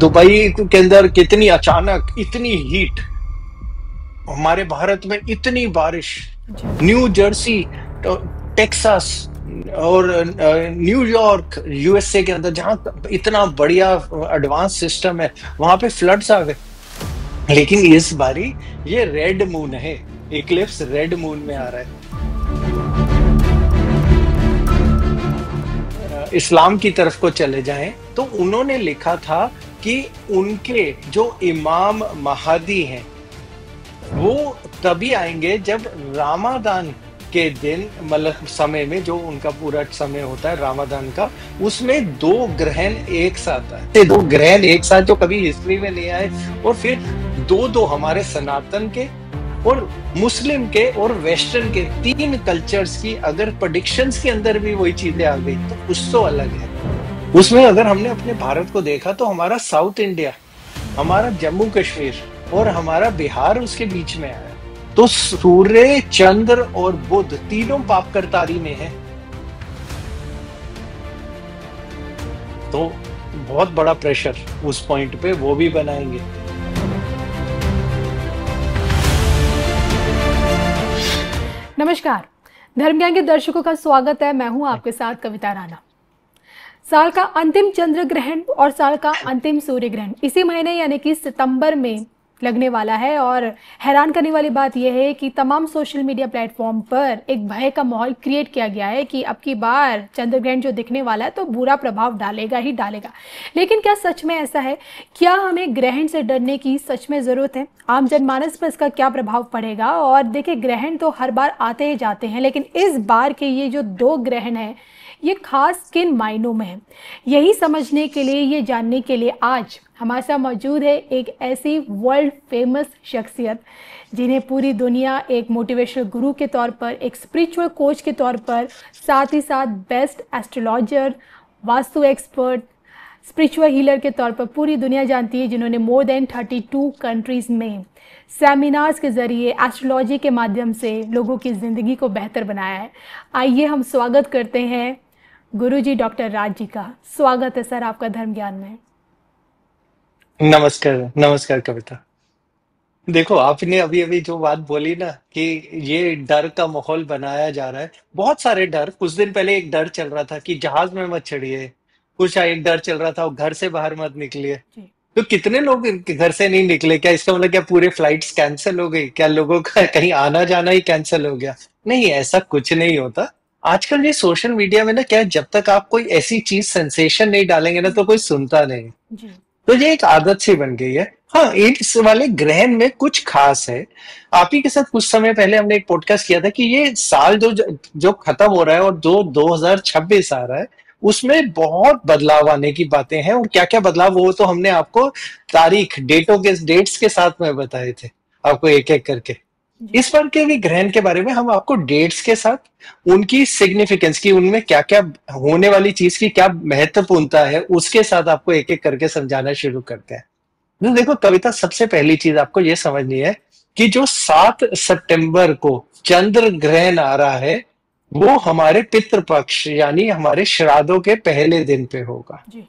Dubai के अंदर कितनी अचानक इतनी हीट, हमारे भारत में इतनी बारिश, जी। न्यू जर्सी, टेक्सास और न्यूयॉर्क यूएसए के अंदर जहां इतना बढ़िया एडवांस सिस्टम है, वहां पे फ्लड्स आ गए। लेकिन इस बारी ये रेड मून है, इक्लिप्स रेड मून में आ रहा है। इस्लाम की तरफ को चले जाएं तो उन्होंने लिखा था कि उनके जो इमाम महदी हैं वो तभी आएंगे जब रामादान के दिन, मतलब समय में जो उनका पूरा समय होता है रामादान का, उसमें दो ग्रहण एक साथ आए, दो ग्रहण एक साथ जो कभी हिस्ट्री में नहीं आए। और फिर दो दो हमारे सनातन के और मुस्लिम के और वेस्टर्न के तीन कल्चर्स की अगर प्रेडिक्शंस के अंदर भी वही चीजें आ गई तो कुछ तो अलग है। उसमें अगर हमने अपने भारत को देखा तो हमारा साउथ इंडिया, हमारा जम्मू कश्मीर और हमारा बिहार उसके बीच में आया। तो सूर्य, चंद्र और बुध तीनों पाप करतारी में है। तो बहुत बड़ा प्रेशर उस पॉइंट पे वो भी बनाएंगे। नमस्कार। धर्म ज्ञान के दर्शकों का स्वागत है। मैं हूं आपके साथ कविता राणा। साल का अंतिम चंद्र ग्रहण और साल का अंतिम सूर्य ग्रहण इसी महीने यानी कि सितंबर में लगने वाला है। और हैरान करने वाली बात यह है कि तमाम सोशल मीडिया प्लेटफॉर्म पर एक भय का माहौल क्रिएट किया गया है कि अब की बार चंद्र ग्रहण जो दिखने वाला है तो बुरा प्रभाव डालेगा ही डालेगा। लेकिन क्या सच में ऐसा है? क्या हमें ग्रहण से डरने की सच में ज़रूरत है? आम जनमानस पर इसका क्या प्रभाव पड़ेगा? और देखिए, ग्रहण तो हर बार आते ही जाते हैं, लेकिन इस बार के ये जो दो ग्रहण हैं ये खास किन मायनों में है, यही समझने के लिए, ये जानने के लिए आज हमारे साथ मौजूद है एक ऐसी वर्ल्ड फेमस शख्सियत जिन्हें पूरी दुनिया एक मोटिवेशनल गुरु के तौर पर, एक स्पिरिचुअल कोच के तौर पर, साथ ही साथ best astrologer, vastu expert, spiritual healer के तौर पर पूरी दुनिया जानती है, जिन्होंने मोर देन 32 कंट्रीज़ में सेमिनार्स के ज़रिए एस्ट्रोलॉजी के माध्यम से लोगों की ज़िंदगी को बेहतर बनाया है। आइए हम स्वागत करते हैं गुरुजी डॉक्टर राज जी का। स्वागत है सर आपका धर्म ज्ञान में। नमस्कार, नमस्कार कविता। देखो, आपने अभी अभी जो बात बोली ना कि ये डर का माहौल बनाया जा रहा है, बहुत सारे डर। कुछ दिन पहले एक डर चल रहा था कि जहाज में मत चढ़िए, कुछ एक डर चल रहा था घर से बाहर मत निकलिए। जी। तो कितने लोग घर से नहीं निकले? क्या इसका मतलब क्या पूरे फ्लाइट्स कैंसिल हो गई? क्या लोगों का कहीं आना जाना ही कैंसिल हो गया? नहीं, ऐसा कुछ नहीं होता। आजकल ये सोशल मीडिया में ना क्या है, जब तक आप कोई ऐसी चीज सेंसेशन नहीं डालेंगे ना तो कोई सुनता नहीं। जी। तो ये एक आदत सी बन गई है। हाँ, इस वाले ग्रहण में कुछ खास है। आप ही के साथ कुछ समय पहले हमने एक पॉडकास्ट किया था कि ये साल जो खत्म हो रहा है और जो 2026 आ रहा है उसमें बहुत बदलाव आने की बातें हैं। और क्या क्या बदलाव, वो तो हमने आपको तारीख, डेट्स के साथ में बताए थे, आपको एक एक करके। जी। इस बार के भी ग्रहण के बारे में हम आपको डेट्स के साथ उनकी सिग्निफिकेंस की, उनमें क्या क्या होने वाली चीज की क्या महत्वपूर्णता है, उसके साथ आपको एक एक करके समझाना शुरू करते हैं। तो देखो कविता, सबसे पहली चीज आपको यह समझनी है कि जो 7 सितंबर को चंद्र ग्रहण आ रहा है वो हमारे पितृपक्ष यानी हमारे श्राद्धों के पहले दिन पे होगा। जी।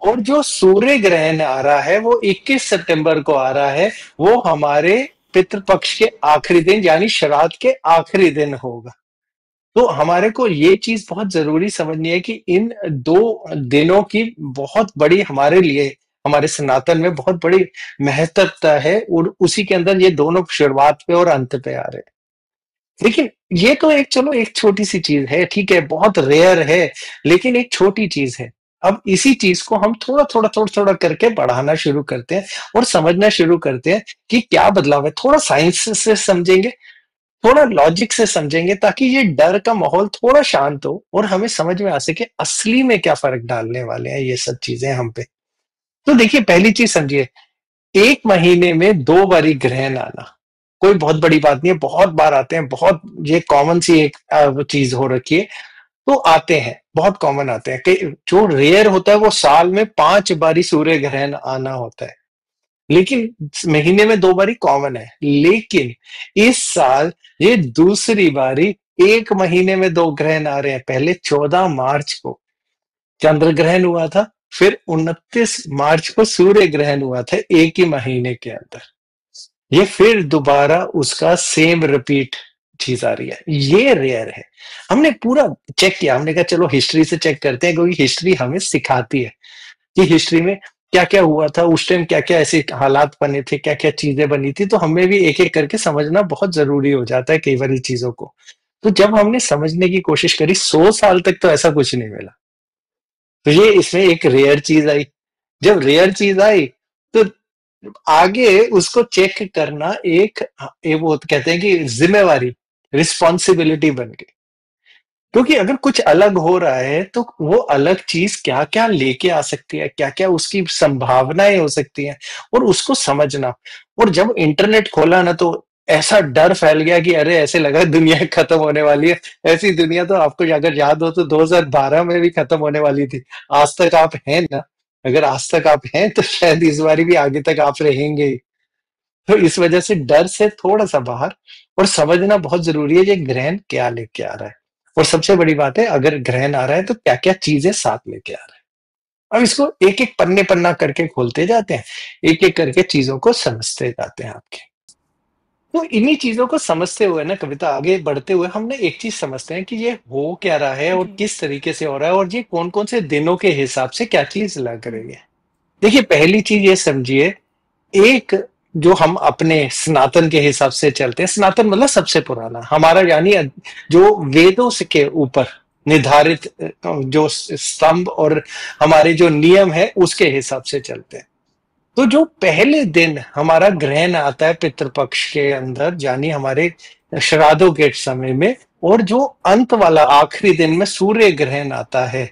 और जो सूर्य ग्रहण आ रहा है वो 21 सितंबर को आ रहा है, वो हमारे पितृपक्ष के आखिरी दिन यानी श्राद्ध के आखिरी दिन होगा। तो हमारे को ये चीज बहुत जरूरी समझनी है कि इन दो दिनों की बहुत बड़ी हमारे लिए, हमारे सनातन में बहुत बड़ी महत्वता है। और उसी के अंदर ये दोनों शुरुआत पे और अंत पे आ रहे हैं। लेकिन ये तो एक, चलो एक छोटी सी चीज है, ठीक है, बहुत रेयर है, लेकिन एक छोटी चीज है। अब इसी चीज को हम थोड़ा थोड़ा करके बढ़ाना शुरू करते हैं और समझना शुरू करते हैं कि क्या बदलाव है। थोड़ा साइंस से समझेंगे, थोड़ा लॉजिक से समझेंगे, ताकि ये डर का माहौल थोड़ा शांत हो और हमें समझ में आ सके असली में क्या फर्क डालने वाले हैं ये सब चीजें हम पे। तो देखिए, पहली चीज समझिए, एक महीने में 2 बारी ग्रहण आना कोई बहुत बड़ी बात नहीं है। बहुत बार आते हैं, बहुत ये कॉमन सी एक चीज हो रखी है। तो आते हैं, बहुत कॉमन आते हैं। जो रेयर होता है वो साल में 5 बारी सूर्य ग्रहण आना होता है, लेकिन महीने में 2 बारी कॉमन है। लेकिन इस साल ये दूसरी बारी एक महीने में 2 ग्रहण आ रहे हैं। पहले 14 मार्च को चंद्र ग्रहण हुआ था फिर 29 मार्च को सूर्य ग्रहण हुआ था एक ही महीने के अंदर। ये फिर दोबारा उसका सेम रिपीट चीज आ रही है, ये रेयर है। हमने पूरा चेक किया, हमने कहा चलो हिस्ट्री से चेक करते हैं, क्योंकि हिस्ट्री हमें सिखाती है कि हिस्ट्री में क्या क्या हुआ था उस टाइम, क्या क्या ऐसे हालात बने थे, क्या क्या चीजें बनी थी। तो हमें भी एक एक करके समझना बहुत जरूरी हो जाता है कई बार चीजों को। तो जब हमने समझने की कोशिश करी 100 साल तक, तो ऐसा कुछ नहीं मिला। तो ये इसमें एक रेयर चीज आई। जब रेयर चीज आई, तो आगे उसको चेक करना एक, ये वो कहते हैं कि जिम्मेवारी, रिस्पॉन्सिबिलिटी बन गई। क्योंकि अगर कुछ अलग हो रहा है तो वो अलग चीज क्या क्या लेके आ सकती है, क्या क्या उसकी संभावनाएं हो सकती हैं, और उसको समझना। और जब इंटरनेट खोला ना, तो ऐसा डर फैल गया कि अरे ऐसे लगा दुनिया खत्म होने वाली है। ऐसी दुनिया तो आपको अगर याद हो तो 2012 में भी खत्म होने वाली थी। आज तक आप हैं ना, अगर आज तक आप हैं तो शायद इस बारी भी आगे तक आप रहेंगे ही। तो इस वजह से डर से थोड़ा सा बाहर, और समझना बहुत जरूरी है ये ग्रहण क्या लेके आ रहा है। और सबसे बड़ी बात है, अगर ग्रहण आ रहा है तो क्या क्या चीजें साथ लेके आ रहा है। अब इसको एक एक पन्ने पन्ना करके खोलते जाते हैं, एक एक करके चीजों को समझते जाते हैं आपके। तो इन्हीं चीजों को समझते हुए ना कविता, आगे बढ़ते हुए हमने एक चीज समझते हैं कि ये हो क्या रहा है और जी। किस तरीके से हो रहा है, और ये कौन कौन से दिनों के हिसाब से क्या चीज लग रही है। देखिए, पहली चीज ये समझिए, एक जो हम अपने सनातन के हिसाब से चलते हैं, सनातन मतलब सबसे पुराना हमारा, यानी जो वेदों से के ऊपर निर्धारित जो स्तंभ और हमारे जो नियम है उसके हिसाब से चलते हैं। तो जो पहले दिन हमारा ग्रहण आता है पितृपक्ष के अंदर, यानी हमारे श्राद्धों के समय में, और जो अंत वाला आखिरी दिन में सूर्य ग्रहण आता है,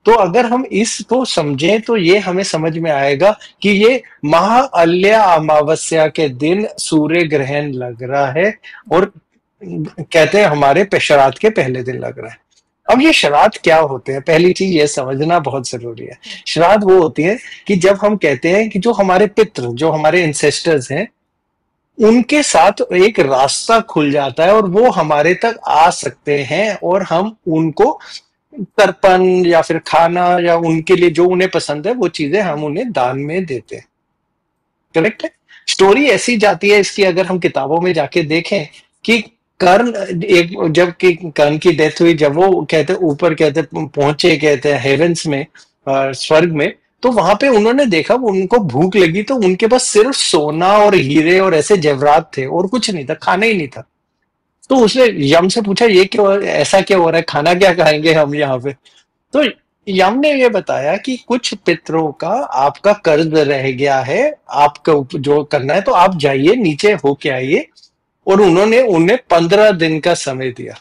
तो अगर हम इसको समझें तो ये हमें समझ में आएगा कि ये महाअल्या अमावस्या के दिन सूर्य ग्रहण लग रहा है, और कहते हैं हमारे श्राद्ध के पहले दिन लग रहा है। अब ये श्राद्ध क्या होते हैं, पहली चीज ये समझना बहुत जरूरी है। श्राद्ध वो होती है कि जब हम कहते हैं कि जो हमारे पितृ, जो हमारे इंसेस्टर्स हैं, उनके साथ एक रास्ता खुल जाता है और वो हमारे तक आ सकते हैं, और हम उनको तर्पण या फिर खाना, या उनके लिए जो उन्हें पसंद है वो चीजें हम उन्हें दान में देते हैं। करेक्ट है। स्टोरी ऐसी जाती है इसकी, अगर हम किताबों में जाके देखें कि कर्ण, एक जब कि कर्ण की डेथ हुई, जब वो कहते ऊपर कहते पहुंचे, कहते हैं हेवेंस में, स्वर्ग में, तो वहां पे उन्होंने देखा, उनको भूख लगी, तो उनके पास सिर्फ सोना और हीरे और ऐसे जेवरात थे, और कुछ नहीं था, खाना ही नहीं था। तो उसने यम से पूछा, ये क्यों, ऐसा क्या हो रहा है, खाना क्या खाएंगे हम यहाँ पे। तो यम ने ये बताया कि कुछ पितरों का आपका कर्ज रह गया है, आपका जो करना है, तो आप जाइए नीचे होके आइए। और उन्होंने उन्हें 15 दिन का समय दिया।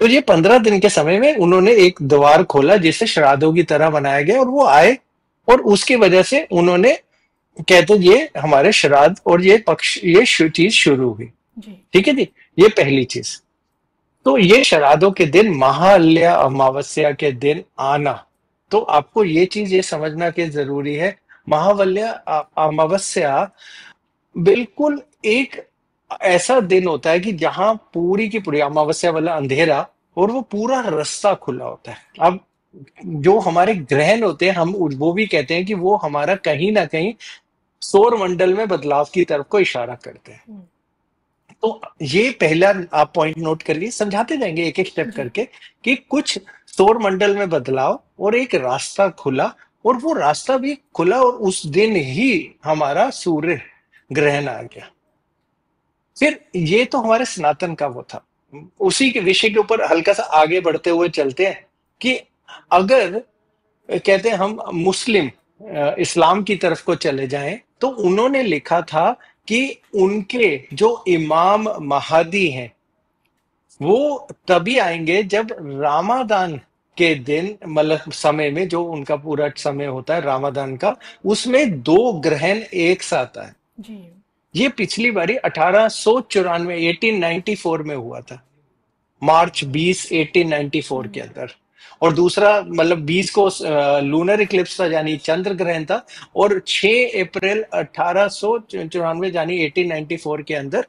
तो ये 15 दिन के समय में उन्होंने एक द्वार खोला जिसे श्राद्धों की तरह बनाया गया, और वो आए, और उसकी वजह से उन्होंने, कहते ये हमारे श्राद्ध और ये पक्ष, ये चीज शुरू हुई। जी। ठीक है जी। ये पहली चीज। तो ये श्राद्धों के दिन, महालया अमावस्या के दिन आना, तो आपको ये चीज ये समझना कि जरूरी है। महावल्या अमावस्या बिल्कुल एक ऐसा दिन होता है कि जहां पूरी की पूरी अमावस्या वाला अंधेरा, और वो पूरा रास्ता खुला होता है। अब जो हमारे ग्रहण होते हैं, हम वो भी कहते हैं कि वो हमारा कहीं ना कहीं सौर मंडल में बदलाव की तरफ को इशारा करते हैं। तो ये पहला आप पॉइंट नोट करिए, समझाते जाएंगे एक एक स्टेप जी। करके कि कुछ सौर मंडल में बदलाव और एक रास्ता खुला, और वो रास्ता भी खुला, और उस दिन ही हमारा सूर्य ग्रहण आ गया। फिर ये तो हमारे सनातन का वो था। उसी के विषय के ऊपर हल्का सा आगे बढ़ते हुए चलते हैं कि अगर कहते हैं हम मुस्लिम इस्लाम की तरफ को चले जाएं, तो उन्होंने लिखा था कि उनके जो इमाम महदी हैं, वो तभी आएंगे जब रामादान के दिन, मतलब समय में, जो उनका पूरा समय होता है रामादान का, उसमें 2 ग्रहण एक साथ आए। जी। ये पिछली बारी 1894, 1894 में हुआ था, मार्च 20, 1894 के अंदर। और दूसरा मतलब 20 को लूनर इक्लिप्स था, यानी चंद्र ग्रहण था। और 6 अप्रैल 1894, यानी 1894 के अंदर,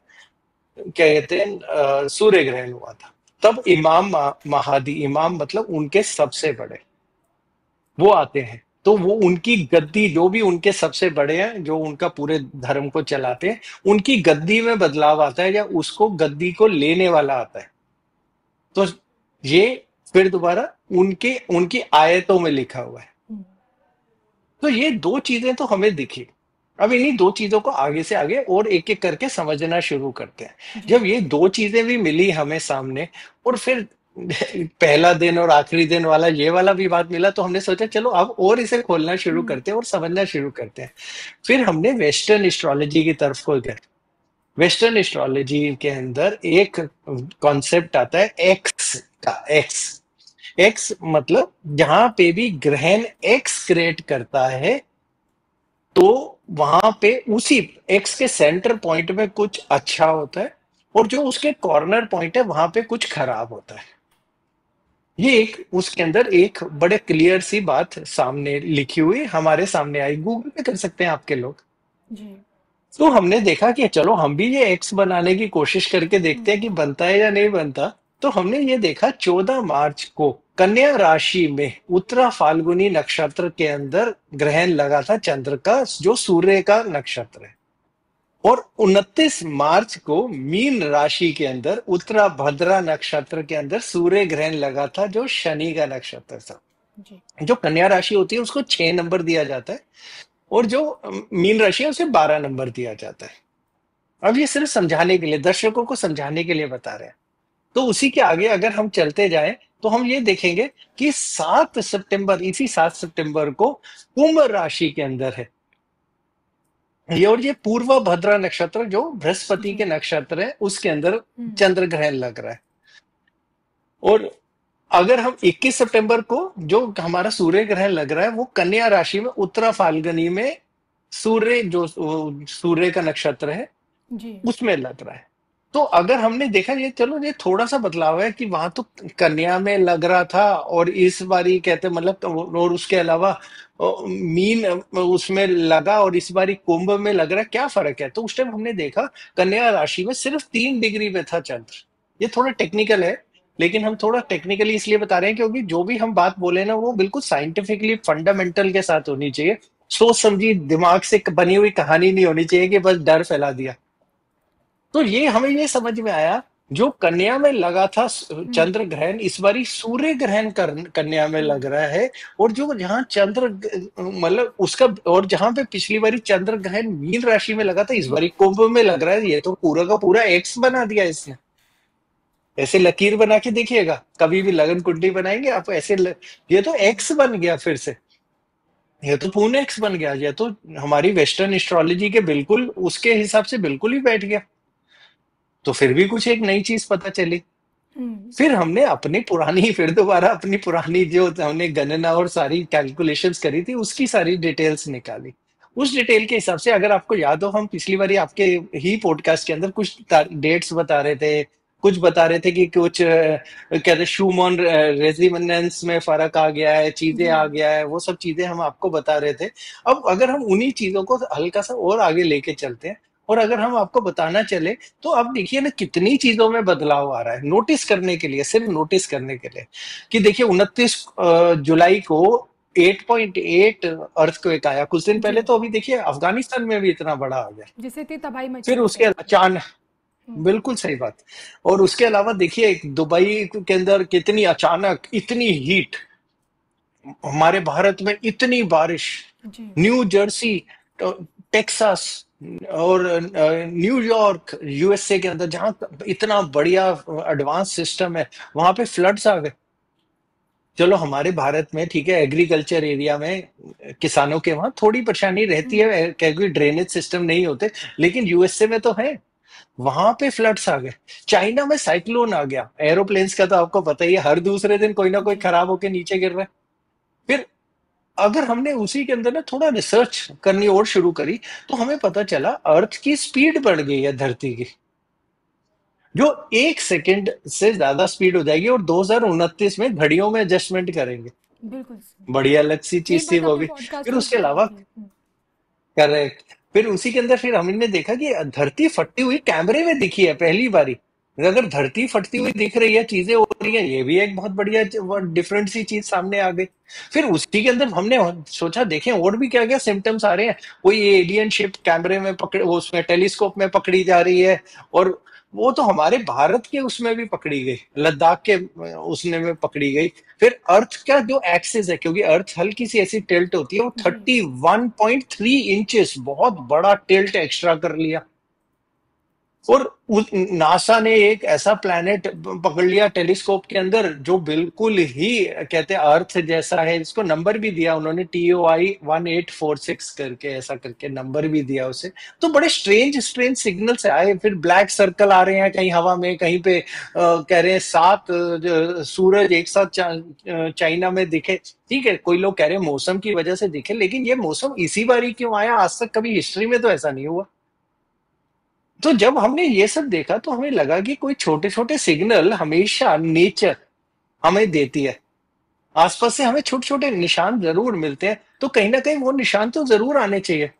क्या कहते हैं, सूर्य ग्रहण हुआ था। तब इमाम महादी, इमाम मतलब उनके सबसे बड़े, वो आते हैं। तो वो उनकी गद्दी, जो भी उनके सबसे बड़े हैं, जो उनका पूरे धर्म को चलाते हैं, उनकी गद्दी में बदलाव आता है या उसको गद्दी को लेने वाला आता है। तो ये फिर दोबारा उनके उनकी आयतों में लिखा हुआ है। हम्म, तो ये दो चीजें तो हमें दिखी। अब इन्हीं दो चीजों को आगे से आगे और एक एक करके समझना शुरू करते हैं। जी। जब ये दो चीजें भी मिली हमें सामने, और फिर पहला दिन और आखिरी दिन वाला ये वाला भी बात मिला, तो हमने सोचा चलो अब और इसे खोलना शुरू हम्म, करते हैं और समझना शुरू करते हैं। फिर हमने वेस्टर्न एस्ट्रोलॉजी की तरफ को गए। वेस्टर्न एस्ट्रोलॉजी के अंदर एक कॉन्सेप्ट आता है एक्स का। एक्स, एक्स मतलब जहां पे भी ग्रहण एक्स क्रिएट करता है, तो वहां पे उसी एक्स के सेंटर पॉइंट में कुछ अच्छा होता है, और जो उसके कॉर्नर पॉइंट है वहां पे कुछ खराब होता है। ये एक उसके अंदर एक बड़े क्लियर सी बात सामने लिखी हुई हमारे सामने आई, गूगल पे कर सकते हैं आपके लोग। जी। तो हमने देखा कि चलो हम भी ये एक्स बनाने की कोशिश करके देखते हैं कि हम्म, बनता है या नहीं बनता। तो हमने ये देखा 14 मार्च को कन्या राशि में उत्तरा फाल्गुनी नक्षत्र के अंदर ग्रहण लगा था चंद्र का, जो सूर्य का नक्षत्र है। और 29 मार्च को मीन राशि के अंदर उत्तरा भद्रा नक्षत्र के अंदर सूर्य ग्रहण लगा था, जो शनि का नक्षत्र था। जी। जो कन्या राशि होती है उसको 6 नंबर दिया जाता है, और जो मीन राशि है उसे 12 नंबर दिया जाता है। अब ये सिर्फ समझाने के लिए, दर्शकों को समझाने के लिए बता रहे हैं। तो उसी के आगे अगर हम चलते जाएं, तो हम ये देखेंगे कि 7 सितंबर, इसी 7 सितंबर को कुंभ राशि के अंदर है ये, और ये पूर्व भद्रा नक्षत्र जो बृहस्पति जी। के नक्षत्र है उसके अंदर हम्म, चंद्र ग्रहण लग रहा है। और अगर हम 21 सितंबर को जो हमारा सूर्य ग्रहण लग रहा है, वो कन्या राशि में उत्तरा फाल्गुनी में सूर्य, जो सूर्य का नक्षत्र है जी। उसमें लग रहा है। तो अगर हमने देखा, ये चलो ये थोड़ा सा बदलाव है कि वहां तो कन्या में लग रहा था और इस बारी कहते मतलब, और उसके अलावा मीन उसमें लगा और इस बारी कुंभ में लग रहा है, क्या फर्क है? तो उस टाइम हमने देखा कन्या राशि में सिर्फ 3 डिग्री में था चंद्र। ये थोड़ा टेक्निकल है, लेकिन हम थोड़ा टेक्निकली इसलिए बता रहे हैं क्योंकि जो भी हम बात बोले ना वो बिल्कुल साइंटिफिकली फंडामेंटल के साथ होनी चाहिए। सोच समझी दिमाग से बनी हुई कहानी नहीं होनी चाहिए कि बस डर फैला दिया। तो ये हमें ये समझ में आया, जो कन्या में लगा था हम्म, चंद्र ग्रहण, इस बारी सूर्य ग्रहण कन्या में लग हम्म, रहा है। और जो जहां चंद्र मतलब उसका, और जहां पे पिछली बारी चंद्र ग्रहण मीन राशि में लगा था, इस जी। बारी कुंभ में लग रहा है। ये तो पूरा का पूरा एक्स बना दिया इसने। ऐसे लकीर बना के देखिएगा, कभी भी लगन कुंडली बनाएंगे आप ऐसे ये तो एक्स बन गया फिर से। ये तो पूर्ण एक्स बन गया, ये तो हमारी वेस्टर्न एस्ट्रोलॉजी के बिल्कुल उसके हिसाब से बिल्कुल ही बैठ गया। तो फिर भी कुछ एक नई चीज पता चली। हम्म, फिर हमने अपनी पुरानी, फिर दोबारा अपनी पुरानी जो हमने गणना और सारी कैलकुलेशंस करी थी उसकी सारी डिटेल्स निकाली। उस डिटेल के हिसाब से, अगर आपको याद हो, हम पिछली बारी आपके ही पॉडकास्ट के अंदर कुछ डेट्स बता रहे थे, कुछ बता रहे थे कि कुछ कहते शूमॉन रेजिमेंस में फर्क आ गया है, चीजें जी। आ गया है, वो सब चीजें हम आपको बता रहे थे। अब अगर हम उन्हीं चीजों को हल्का सा और आगे लेके चलते हैं, और अगर हम आपको बताना चले, तो अब देखिए ना कितनी चीजों में बदलाव आ रहा है, नोटिस करने के लिए, सिर्फ नोटिस करने के लिए। कि देखिए 29 जुलाई को 8.8 अर्थक्वेक आया कुछ दिन जी। पहले। तो अभी देखिए अफगानिस्तान में भी इतना बड़ा आ गया। जिससे इतनी तबाही मची फिर उस उसके टाइम पे। अचानक, हम्म, बिल्कुल सही बात। और उसके अलावा देखिए दुबई के अंदर कितनी अचानक इतनी हीट, हमारे भारत में इतनी बारिश, जी। न्यू जर्सी, टेक्सास और न्यूयॉर्क यूएसए के अंदर, जहां इतना बढ़िया एडवांस सिस्टम है, वहां पे फ्लड्स आ गए। चलो हमारे भारत में ठीक है, एग्रीकल्चर एरिया में किसानों के वहां थोड़ी परेशानी रहती हम्म, है क्योंकि ड्रेनेज सिस्टम नहीं होते, लेकिन यूएसए में तो है। वहां पे फ्लड्स आ गए। चाइना में साइक्लोन आ गया। एरोप्लेन्स का तो आपको पता ही है, हर दूसरे दिन कोई ना कोई जी। खराब होके नीचे गिर रहा है। फिर अगर हमने उसी के अंदर ना थोड़ा रिसर्च करनी और शुरू करी, तो हमें पता चला अर्थ की स्पीड बढ़ गई है धरती की, जो 1 सेकंड से ज्यादा स्पीड हो जाएगी, और 2029 में घड़ियों में एडजस्टमेंट करेंगे। बिल्कुल सही। बड़ी अलग सी ये चीज थी बात वो आपने भी। पॉडकास्ट फिर में उसके बताई अलावा, थी। करेक्ट, फिर उसी के अंदर फिर हमने देखा कि धरती फटती हुई कैमरे में दिखी है पहली बारी। अगर धरती फटती हुई दिख रही है, चीजें हो रही है, ये भी एक बहुत बढ़िया डिफरेंट सी चीज सामने आ गई। फिर उसी के अंदर हमने सोचा देखें और भी क्या क्या सिम्टम्स आ रहे हैं। कोई एलियन शिप कैमरे में पकड़, वो उसमें टेलीस्कोप में पकड़ी जा रही है। और वो तो हमारे भारत के उसमें भी पकड़ी गई, लद्दाख के उसने में पकड़ी गई। फिर अर्थ का जो एक्सिस है, क्योंकि अर्थ हल्की सी ऐसी टिल्ट होती है, वो जी। 31.3 इंचेस बहुत बड़ा टिल्ट एक्स्ट्रा कर लिया। और नासा ने एक ऐसा प्लैनेट पकड़ लिया टेलीस्कोप के अंदर जो बिल्कुल ही कहते हैं अर्थ जैसा है। इसको नंबर भी दिया उन्होंने, TOI 1846 करके, ऐसा करके नंबर भी दिया उसे। तो बड़े स्ट्रेंज स्ट्रेंज सिग्नल्स आए। फिर ब्लैक सर्कल आ रहे हैं कहीं हवा में, कहीं पे कह रहे हैं 7 सूरज एक साथ चाइना में दिखे। ठीक है, कोई लोग कह रहे हैं मौसम की वजह से दिखे, लेकिन ये मौसम इसी बारी क्यों आया? आज तक कभी हिस्ट्री में तो ऐसा नहीं हुआ। तो जब हमने ये सब देखा तो हमें लगा कि कोई छोटे छोटे सिग्नल हमेशा नेचर हमें देती है। आसपास से हमें छोटे छोटे निशान जरूर मिलते हैं, तो कहीं ना कहीं वो निशान तो जरूर आने चाहिए।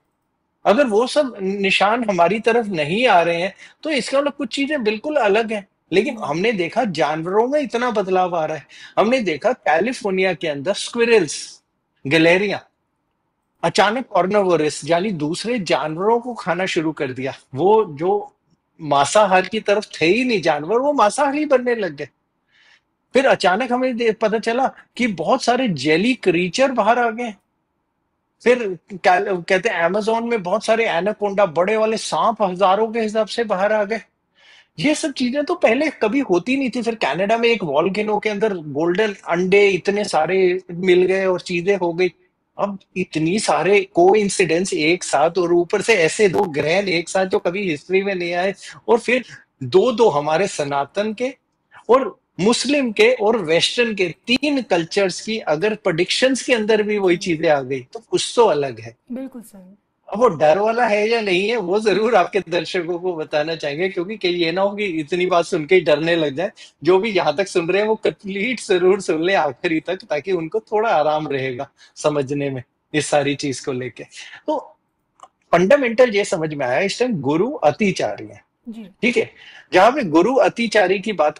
अगर वो सब निशान हमारी तरफ नहीं आ रहे हैं, तो इसका मतलब कुछ चीजें बिल्कुल अलग हैं। लेकिन हम्म। हमने देखा जानवरों में इतना बदलाव आ रहा है। हमने देखा कैलिफोर्निया के अंदर स्क्विरल्स, गिलहरियां अचानक कार्निवोरस यानी दूसरे जानवरों को खाना शुरू कर दिया। वो जो मांसाहार की तरफ थे ही नहीं जानवर, वो मांसाहारी बनने लग गए। फिर अचानक हमें पता चला कि बहुत सारे जेली क्रीचर बाहर आ गए। फिर कहते हैं अमेजोन में बहुत सारे एनाकोंडा, बड़े वाले सांप हजारों के हिसाब से बाहर आ गए। ये सब चीजें तो पहले कभी होती नहीं थी। फिर कनाडा में एक वॉल्केनो के अंदर गोल्डन अंडे इतने सारे मिल गए और चीजें हो गई। अब इतनी सारे को इंसिडेंस एक साथ, और ऊपर से ऐसे दो ग्रहण एक साथ जो कभी हिस्ट्री में नहीं आए। और फिर दो दो हमारे सनातन के और मुस्लिम के और वेस्टर्न के, तीन कल्चर्स की अगर प्रोडिक्शंस के अंदर भी वही जी। चीजें आ गई, तो कुछ तो अलग है। बिल्कुल सही। अब वो डर वाला है या नहीं है, वो जरूर आपके दर्शकों को बताना चाहेंगे, क्योंकि कहीं ये ना हो कि इतनी बात सुन के ही डरने लग जाए। जो भी यहाँ तक सुन रहे हैं वो कंप्लीट जरूर सुन ले आखिरी तक, ताकि उनको थोड़ा आराम रहेगा समझने में इस सारी चीज को लेके। तो फंडामेंटल ये समझ में आया इस टाइम, गुरु अतिचारी है। जी। ठीक है, जहां पे गुरु अतिचारी की बात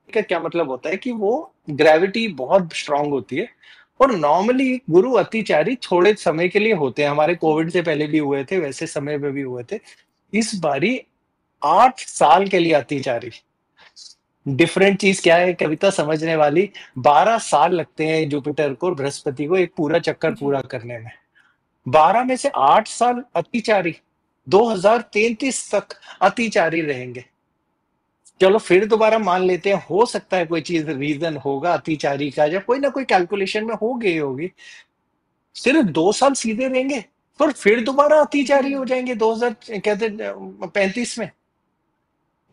का क्या मतलब होता है कि वो ग्रेविटी बहुत स्ट्रांग होती है। और नॉर्मली गुरु अतिचारी थोड़े समय के लिए होते हैं, हमारे जी। कोविड से पहले भी हुए थे, वैसे समय में भी हुए थे। इस बारी 8 साल के लिए अतिचारी। डिफरेंट चीज क्या है कविता समझने वाली, 12 साल लगते हैं जुपिटर को, बृहस्पति को, एक पूरा चक्कर जी। पूरा करने में। 12 में से 8 साल अतिचारी, 2033 तक अतिचारी रहेंगे। चलो फिर दोबारा मान लेते हैं, हो सकता है कोई चीज रीजन होगा अतिचारी का, या कोई ना कोई कैलकुलेशन में हो गई होगी। सिर्फ 2 साल सीधे रहेंगे, फिर दोबारा अतिचारी हो हम्म। जाएंगे 2000 कहते 35 में।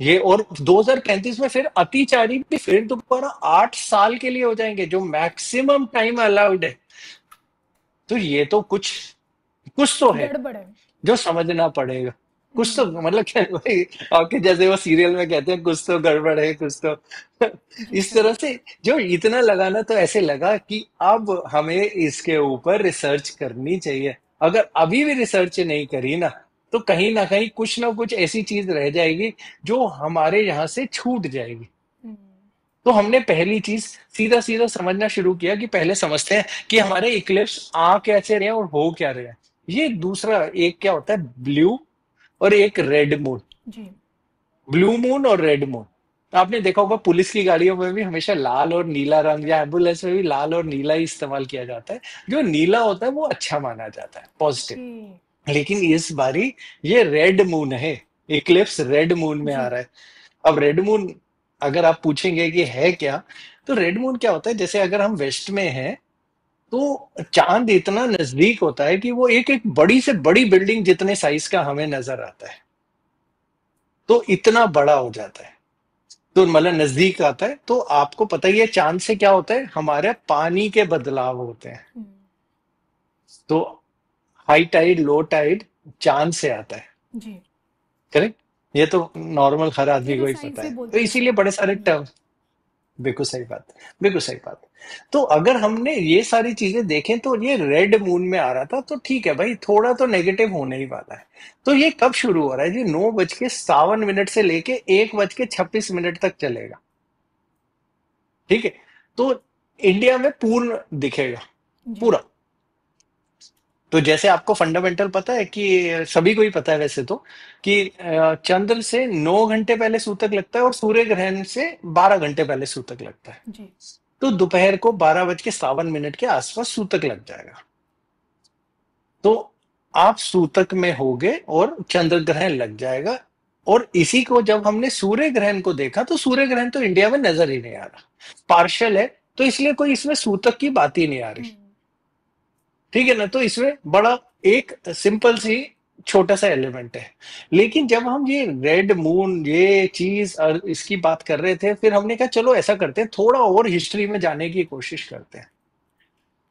ये और 2035 में फिर अतिचारी भी फिर दोबारा 8 साल के लिए हो जाएंगे, जो मैक्सिमम टाइम अलाउड है। तो ये तो कुछ कुछ तो है गड़बड़ है। जो समझना पड़ेगा। कुछ तो हम्म। मतलब क्या भाई, आपके जैसे वो सीरियल में कहते हैं कुछ तो गड़बड़ है, कुछ तो जी इस सही। तरह से जो इतना लगाना, तो ऐसे लगा कि अब हमें इसके ऊपर रिसर्च करनी चाहिए। अगर अभी भी रिसर्च नहीं करी ना कहीं कुछ ना कुछ ऐसी चीज रह जाएगी जो हमारे यहाँ से छूट जाएगी। हम्म। तो हमने पहली चीज सीधा सीधा समझना शुरू किया कि पहले समझते हैं कि हमारे इक्लिप्स आ कैसे रहे हैं और हो क्या रहे हैं। ये दूसरा एक क्या होता है, ब्लू और एक रेड मून। जी। ब्लू मून और रेड मून, आपने देखा होगा पुलिस की गाड़ियों में भी हमेशा लाल और नीला रंग, या एम्बुलेंस में भी लाल और नीला ही इस्तेमाल किया जाता है। जो नीला होता है वो अच्छा माना जाता है, ओके। पॉजिटिव। लेकिन इस बारी ये रेड मून है, इक्लिप्स रेड मून में आ जी। रहा है। अब रेड मून अगर आप पूछेंगे कि है क्या, तो रेड मून क्या होता है, जैसे अगर हम वेस्ट में हैं तो चांद इतना नजदीक होता है कि वो एक एक बड़ी से बड़ी बिल्डिंग जितने साइज का हमें नजर आता है, तो इतना बड़ा हो जाता है। तो मतलब नजदीक आता है। तो आपको पता ही है चांद से क्या होता है, हमारे पानी के बदलाव होते हैं। हम्म। तो हाई टाइड लो टाइड चांद से आता है। जी। करेक्ट, ये तो नॉर्मल हर ये आदमी तो को ही साइंस पता भी है, तो बोलती है इसीलिए सही। बड़े सारे टर्म। बिल्कुल सही बात, बिल्कुल सही बात। तो अगर हमने ये सारी चीजें देखें तो ये रेड मून में आ रहा था, तो ठीक है भाई, थोड़ा तो नेगेटिव होने ही वाला है। तो ये कब शुरू हो रहा है जी? 9:57 से लेके 1:26 तक चलेगा। ठीक है। तो इंडिया में पूर्ण दिखेगा, जी पूरा। तो जैसे आपको फंडामेंटल पता है कि, सभी को ही पता है वैसे तो, कि चंद्र से 9 घंटे पहले सूतक लगता है और सूर्य ग्रहण से 12 घंटे पहले सूतक लगता है। जी। तो दोपहर को 12:52 के आसपास सूतक लग जाएगा। तो आप सूतक में होगे और चंद्र ग्रहण लग जाएगा। और इसी को जब हमने सूर्य ग्रहण को देखा, तो सूर्य ग्रहण तो इंडिया में नजर ही नहीं आ रहा, पार्शियल है। तो इसलिए कोई इसमें सूतक की बात ही नहीं आ रही। हम्म। ठीक है ना? तो इसमें बड़ा एक सिंपल सी छोटा सा एलिमेंट है। लेकिन जब हम ये रेड मून ये चीज और इसकी बात कर रहे थे, फिर हमने कहा चलो ऐसा करते हैं, थोड़ा और हिस्ट्री में जाने की कोशिश करते हैं।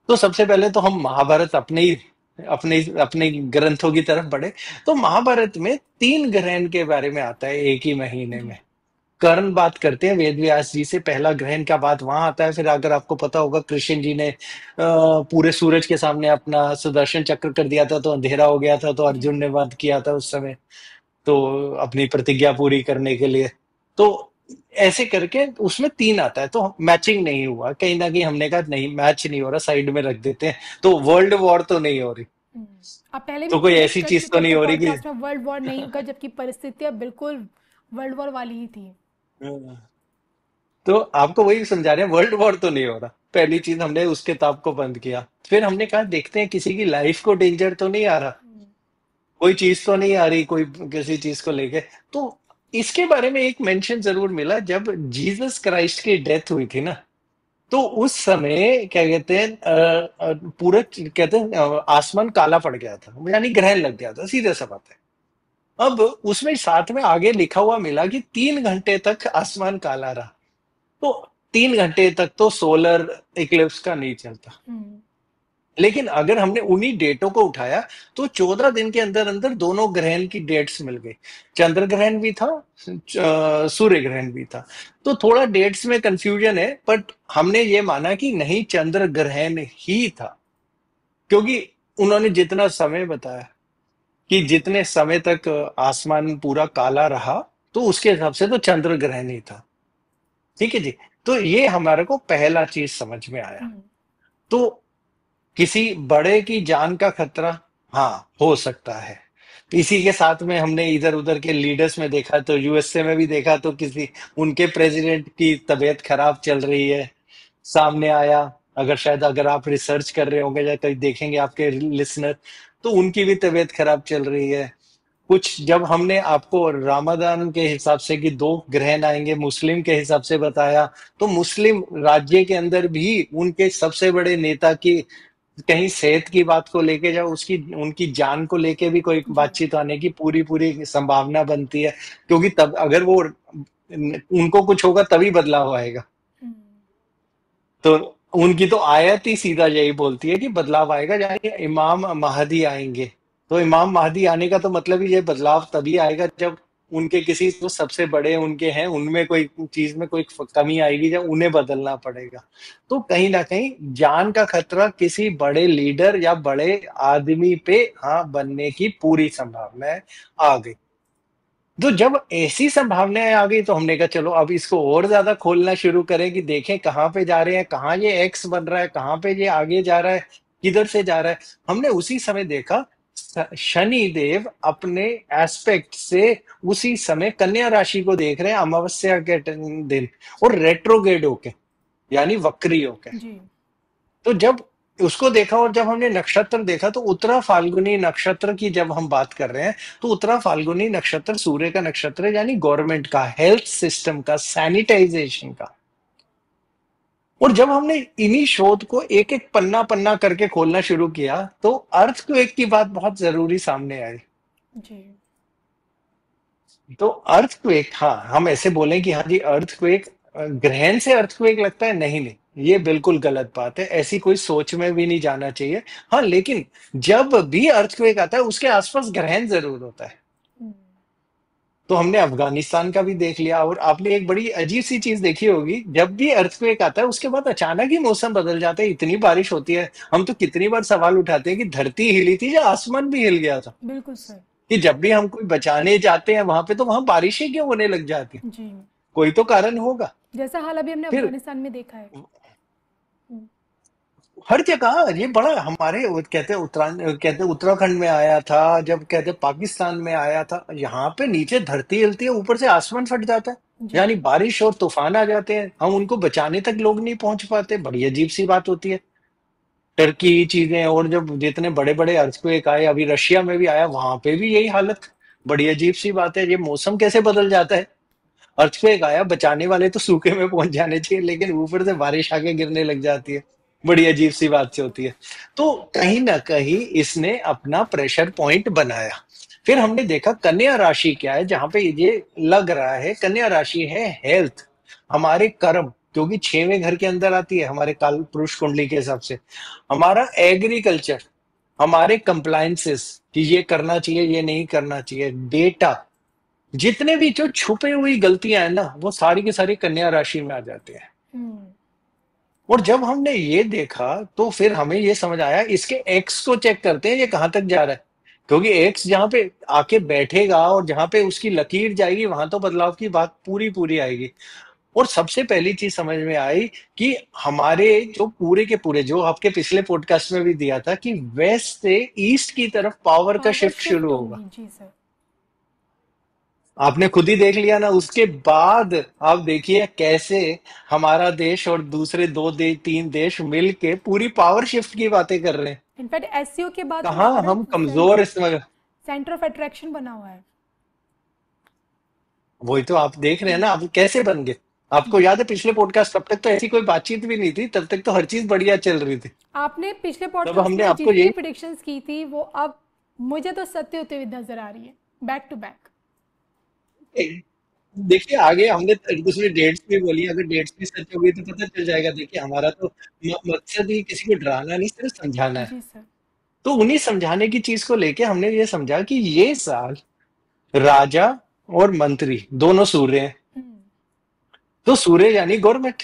तो सबसे पहले तो हम महाभारत अपने ग्रंथों की तरफ बढ़े। तो महाभारत में 3 ग्रहण के बारे में आता है एक ही महीने जी। में। कर्ण बात करते हैं वेद व्यास जी से, पहला ग्रहण का बात वहां आता है। फिर अगर आपको पता होगा, कृष्ण जी ने पूरे सूरज के सामने अपना सुदर्शन चक्र कर दिया था, तो अंधेरा हो गया था, तो जी। अर्जुन ने वध किया था उस समय, तो अपनी प्रतिज्ञा पूरी करने के लिए। तो ऐसे करके उसमें 3 आता है, तो मैचिंग नहीं हुआ कहीं ना कहीं। हमने कहा नहीं, मैच नहीं हो रहा, साइड में रख देते हैं। तो वर्ल्ड वॉर तो नहीं हो रही, हम्म। आप पहले भी तो कोई क्लियर ऐसी कर चीज चुके तो नहीं थे हो रही कि, पॉडकास्ट में, वर्ल्ड वॉर नहीं होगा, जबकि परिस्थितियां बिल्कुल वर्ल्ड वॉर वाली ही थी। तो आपको वही समझा रहे हैं, वर्ल्ड वॉर तो नहीं हो रहा। पहली चीज, हमने उस किताब को बंद किया। फिर हमने कहा देखते हैं किसी की लाइफ को डेंजर तो नहीं आ रहा, हम्म। कोई चीज तो नहीं आ रही कोई किसी चीज को लेके। तो इसके बारे में एक मेंशन जरूर मिला, जब जीसस क्राइस्ट की डेथ हुई थी ना, तो उस समय क्या कहते हैं, पूरा कहते हैं आसमान काला पड़ गया था, यानी ग्रहण लग गया था, सीधे सा बात है। अब उसमें साथ में आगे लिखा हुआ मिला कि 3 घंटे तक आसमान काला रहा। तो 3 घंटे तक तो सोलर इक्लिप्स का नहीं चलता। हम्म। लेकिन अगर हमने उन्हीं डेटों को उठाया, तो 14 दिन के अंदर अंदर दोनों ग्रहण की डेट्स मिल गई। चंद्र ग्रहण भी था, सूर्य ग्रहण भी था। तो थोड़ा डेट्स में कंफ्यूजन है, बट हमने ये माना कि नहीं, चंद्र ग्रहण ही था। क्योंकि उन्होंने जितना समय बताया कि जितने समय तक आसमान पूरा काला रहा, तो उसके हिसाब से तो चंद्र ग्रहण ही था। ठीक है जी। तो ये हमारे को पहला चीज समझ में आया। हम्म। तो किसी बड़े की जान का खतरा, हाँ, हो सकता है। इसी के साथ में हमने इधर उधर के लीडर्स में देखा, तो यूएसए में भी देखा, तो किसी उनके प्रेसिडेंट की तबीयत खराब चल रही है, सामने आया। अगर शायद अगर आप रिसर्च कर रहे होंगे या कहीं देखेंगे आपके लिसनर, तो उनकी भी तबीयत खराब चल रही है। कुछ जब हमने आपको रामादान के हिसाब से कि 2 ग्रहण आएंगे मुस्लिम के हिसाब से बताया, तो मुस्लिम राज्य के अंदर भी उनके सबसे बड़े नेता की कहीं सेहत की बात को लेके, जब उसकी उनकी जान को लेके भी कोई जी। बातचीत आने की पूरी पूरी संभावना बनती है। क्योंकि तब अगर वो उनको कुछ होगा तभी बदलाव आएगा। हम्म। तो उनकी तो आयत ही सीधा यही बोलती है कि बदलाव आएगा, यानी इमाम महदी आएंगे। तो इमाम महदी आने का तो मतलब ही ये बदलाव तभी आएगा जब उनके किसी जो सबसे बड़े उनके हैं उनमें कोई चीज में कोई कमी आएगी, जब उन्हें बदलना पड़ेगा। तो कहीं ना कहीं जान का खतरा किसी बड़े लीडर या बड़े आदमी पे, हाँ, बनने की पूरी संभावना है, आ गई। तो जब ऐसी संभावनाएं आ गई, तो हमने कहा चलो अब इसको और ज्यादा खोलना शुरू करें कि देखें कहाँ पे जा रहे हैं, कहाँ ये एक्स बन रहा है, कहाँ पे ये आगे जा रहा है, किधर से जा रहा है। हमने उसी समय देखा, शनि देव अपने एस्पेक्ट से उसी समय कन्या राशि को देख रहे हैं अमावस्या के दिन, और रेट्रोगेड होके, यानी वक्री होके। जी। तो जब उसको देखा और जब हमने नक्षत्र देखा, तो उत्तरा फाल्गुनी नक्षत्र की जब हम बात कर रहे हैं, तो उत्तरा फाल्गुनी नक्षत्र सूर्य का नक्षत्र है, यानी गवर्नमेंट का, हेल्थ सिस्टम का, सैनिटाइजेशन का। और जब हमने इन्हीं शोध को एक एक पन्ना पन्ना करके खोलना शुरू किया, तो अर्थक्वेक की बात बहुत जरूरी सामने आई। जी। तो अर्थक्वेक, हाँ, हम ऐसे बोलें कि हाँ जी अर्थक्वेक, ग्रहण से अर्थक्वेक लगता है, नहीं नहीं, ये बिल्कुल गलत बात है, ऐसी कोई सोच में भी नहीं जाना चाहिए। हाँ, लेकिन जब भी अर्थक्वेक आता है, उसके आसपास ग्रहण जरूर होता है। हम्म। तो हमने अफगानिस्तान का भी देख लिया। और आपने एक बड़ी अजीब सी चीज देखी होगी, जब भी अर्थक्वेक आता है उसके बाद अचानक ही मौसम बदल जाता है, इतनी बारिश होती है। हम तो कितनी बार सवाल उठाते हैं कि धरती हिली थी या आसमान भी हिल गया था। बिल्कुल सर। कि जब भी हम कोई बचाने जाते हैं वहां पे, तो वहां बारिशें क्यों होने लग जाती हैं? जी। कोई तो कारण होगा। जैसा हाल अभी हमने फिर अफगानिस्तान में देखा है। हम्म। हर जगह ये बड़ा हमारे कहते हैं कहते हैं उत्तराखंड में आया था, जब कहते हैं पाकिस्तान में आया था, यहाँ पे नीचे धरती हिलती है, ऊपर से आसमान फट जाता है। जी। यानी बारिश और तूफान आ जाते हैं, हम उनको बचाने तक लोग नहीं पहुंच पाते। बड़ी अजीब सी बात होती है। टर्की चीजें, और जब जितने बड़े बड़े अर्थक्वेक आए, अभी रशिया में भी आया, वहां पे भी यही हालत। बड़ी अजीब सी बात है, ये मौसम कैसे बदल जाता है। अर्थक्वेक आया, बचाने वाले तो सूखे में पहुंच जाने चाहिए, लेकिन ऊपर से बारिश आके गिरने लग जाती है। बड़ी अजीब सी बात से होती है। तो कहीं ना कहीं इसने अपना प्रेशर पॉइंट बनाया। फिर हमने देखा कन्या राशि क्या है, जहां पे ये लग रहा है कन्या राशि है हेल्थ, हमारे कर्म, क्योंकि 6वें घर के अंदर आती है हमारे काल पुरुष कुंडली के हिसाब से। हमारा एग्रीकल्चर, हमारे कंप्लायंसेस, कि ये करना चाहिए ये नहीं करना चाहिए, डेटा, जितने भी जो छुपे हुई गलतियां हैं ना, वो सारी की सारी कन्या राशि में आ जाते हैं। हम्म। और जब हमने ये देखा तो फिर हमें ये समझ आया, इसके एक्स को चेक करते हैं ये कहां तक जा रहा है। क्योंकि एक्स जहां पे आके बैठेगा और जहां पे उसकी लकीर जाएगी, वहां तो बदलाव की बात पूरी पूरी आएगी। और सबसे पहली चीज समझ में आई कि हमारे जो पूरे के पूरे, जो आपके पिछले पॉडकास्ट में भी दिया था, कि वेस्ट से ईस्ट की तरफ पावर का पावर शिफ्ट शिफ्ट शुरू होगा। होगी, जी सर। आपने खुद ही देख लिया ना, उसके बाद आप देखिए कैसे हमारा देश और दूसरे तीन देश मिलके पूरी पावर शिफ्ट की बातें कर रहे हैं। इनफैक्ट एससीओ के बाद तो कहाँ हम भारत कमजोर इसमें। सेंटर ऑफ अट्रैक्शन बना हुआ है। वही तो आप देख रहे हैं ना, आप कैसे बन गए। आपको याद है पिछले पॉडकास्ट, तब तक तो ऐसी कोई बातचीत भी नहीं थी, तब तक तो हर चीज बढ़िया चल रही थी। आपने पिछले तब पॉडकास्ट हमने में आपको जितनी यही, प्रिडिक्शंस की थी वो अब मुझे तो सत्य होते हुए नजर आ रही है, बैक टू बैक। देखिए आगे हमने दूसरी डेट्स भी बोली, अगर डेट्स भी सच होगी तो पता चल जाएगा। देखिए हमारा तो मकसद ही किसी को डराना नहीं, सिर्फ समझाना है। जी सर। तो उन्हीं समझाने की चीज को लेके हमने ये समझा कि ये साल राजा और मंत्री दोनों सूर्य हैं। हम्म। तो सूर्य यानी गवर्नमेंट,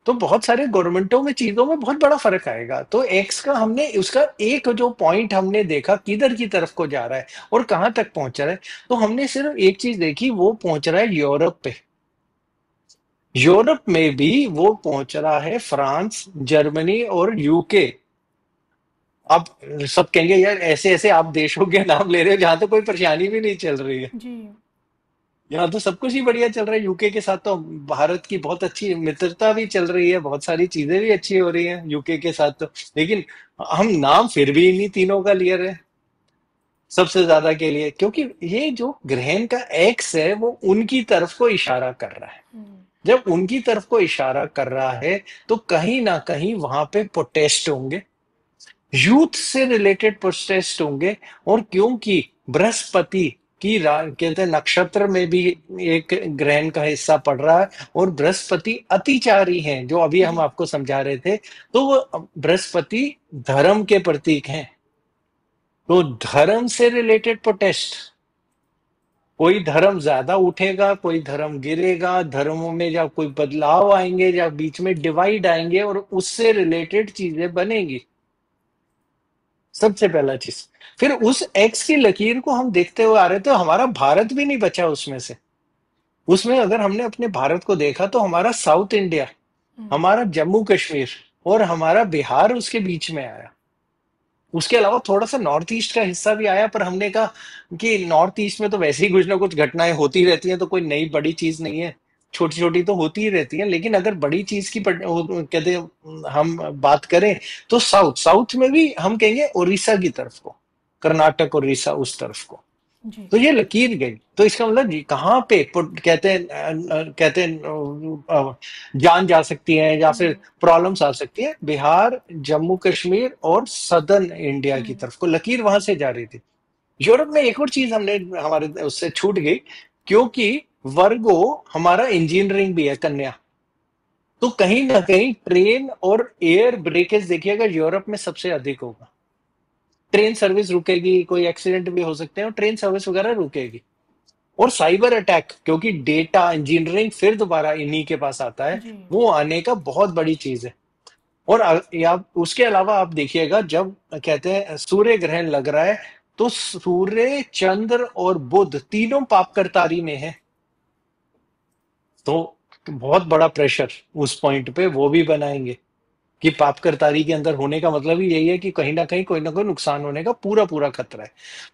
तो बहुत सारे गवर्नमेंटों में चीजों में बहुत बड़ा फर्क आएगा। तो एक्स का हमने उसका एक जो पॉइंट हमने देखा किधर की तरफ को जा रहा है और कहां तक पहुंच रहा है। तो हमने सिर्फ एक चीज देखी, वो पहुंच रहा है यूरोप पे। यूरोप में भी वो पहुंच रहा है फ्रांस, जर्मनी और यूके। अब सब कहेंगे यार ऐसे ऐसे आप देशों के नाम ले रहे हो जहां तो कोई परेशानी भी नहीं चल रही है। जी। यहाँ तो सब कुछ ही बढ़िया चल रहा है। यूके के साथ तो भारत की बहुत अच्छी मित्रता भी चल रही है, बहुत सारी चीजें भी अच्छी हो रही हैं यूके के साथ तो। लेकिन हम नाम फिर भी इन्हीं तीनों का ले रहे हैं सबसे ज्यादा के लिए, क्योंकि ये जो ग्रहण का एक्स है वो उनकी तरफ को इशारा कर रहा है। हम्म। जब उनकी तरफ को इशारा कर रहा है, तो कहीं ना कहीं वहां पे प्रोटेस्ट होंगे, यूथ से रिलेटेड प्रोटेस्ट होंगे। और क्योंकि बृहस्पति कहते हैं नक्षत्र में भी एक ग्रहण का हिस्सा पड़ रहा है, और बृहस्पति अतिचारी हैं जो अभी हम जी। आपको समझा रहे थे। तो वो बृहस्पति धर्म के प्रतीक हैं। तो धर्म से रिलेटेड प्रोटेस्ट, कोई धर्म ज्यादा उठेगा, कोई धर्म गिरेगा, धर्मों में जब कोई बदलाव आएंगे, जब बीच में डिवाइड आएंगे, और उससे रिलेटेड चीजें बनेगी। सबसे पहला चीज। फिर उस एक्स की लकीर को हम देखते हुए आ रहे थे, तो हमारा भारत भी नहीं बचा उसमें से। उसमें अगर हमने अपने भारत को देखा तो हमारा साउथ इंडिया, हम्म। हमारा जम्मू कश्मीर और हमारा बिहार उसके बीच में आया। उसके अलावा थोड़ा सा नॉर्थ ईस्ट का हिस्सा भी आया, पर हमने कहा कि नॉर्थ ईस्ट में तो वैसे ही कुछ ना कुछ घटनाएं होती रहती हैं, तो कोई नई बड़ी चीज नहीं है। छोटी छोटी तो होती ही रहती है, लेकिन अगर बड़ी चीज की कहते हैं हम बात करें, तो साउथ साउथ में भी हम कहेंगे उड़ीसा की तरफ को, कर्नाटक और उड़ीसा उस तरफ को। जी। तो ये लकीर गई, तो इसका मतलब कहाँ पे कहते हैं कहते हैं जान जा सकती है या फिर हम्म। प्रॉब्लम्स आ सकती है। बिहार, जम्मू कश्मीर और सदर्न इंडिया की हम्म। तरफ को लकीर वहां से जा रही थी। यूरोप में एक और चीज हमने हमारे उससे छूट गई, क्योंकि वर्गो हमारा इंजीनियरिंग भी है, कन्या। तो कहीं ना कहीं ट्रेन और एयर ब्रेकेज देखिएगा यूरोप में सबसे अधिक होगा। ट्रेन सर्विस रुकेगी, कोई एक्सीडेंट भी हो सकते हैं और ट्रेन सर्विस वगैरह रुकेगी। और साइबर अटैक, क्योंकि डेटा इंजीनियरिंग फिर दोबारा इन्हीं के पास आता है, जी। वो आने का बहुत बड़ी चीज है। और या उसके अलावा आप देखिएगा, जब कहते हैं सूर्य ग्रहण लग रहा है, तो सूर्य, चंद्र और बुध तीनों पापकर्तारी में है। तो बहुत बड़ा प्रेशर उस पॉइंट पे वो भी बनाएंगे कि पापकर्तारी के अंदर होने का मतलब ही यही है कि कहीं ना कोई नुकसान होने का पूरा पूरा खतरा है।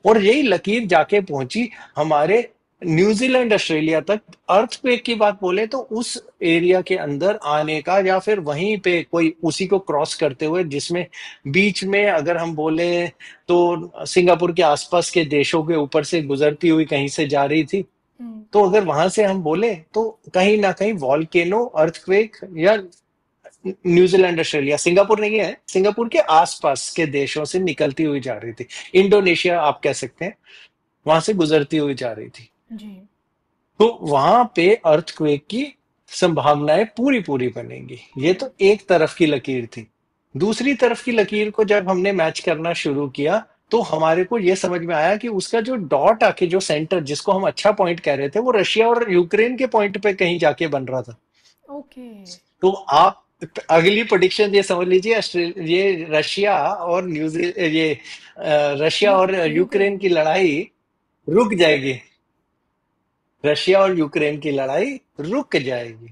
और यही लकीर जाके पहुंची हमारे न्यूजीलैंड, ऑस्ट्रेलिया तक। अर्थक्वेक की बात बोले तो उस एरिया के अंदर आने का, या फिर वहीं पे कोई उसी को क्रॉस करते हुए, जिसमें बीच में अगर हम बोले तो सिंगापुर के आसपास के देशों के ऊपर से गुजरती हुई कहीं से जा रही थी। हम्म। तो अगर वहां से हम बोले तो कहीं ना कहीं वॉल्केनो, अर्थक्वेक, या न्यूजीलैंड, ऑस्ट्रेलिया, सिंगापुर नहीं है, सिंगापुर के आसपास के देशों से निकलती हुई जा रही थी। इंडोनेशिया आप कह सकते हैं, वहां से गुजरती हुई जा रही थी। जी। तो वहां पे अर्थक्वेक की संभावनाएं पूरी पूरी बनेंगी। ये तो एक तरफ की लकीर थी। दूसरी तरफ की लकीर को जब हमने मैच करना शुरू किया, तो हमारे को यह समझ में आया कि उसका जो डॉट आके जो सेंटर, जिसको हम अच्छा पॉइंट कह रहे थे, वो रशिया और यूक्रेन के पॉइंट पे कहीं जाके बन रहा था। ओके। तो आप अगली प्रोडिक्शन ये समझ लीजिए, ये रशिया और रशिया और यूक्रेन। यूक्रेन की लड़ाई रुक जाएगी। रशिया और यूक्रेन की लड़ाई रुक जाएगी।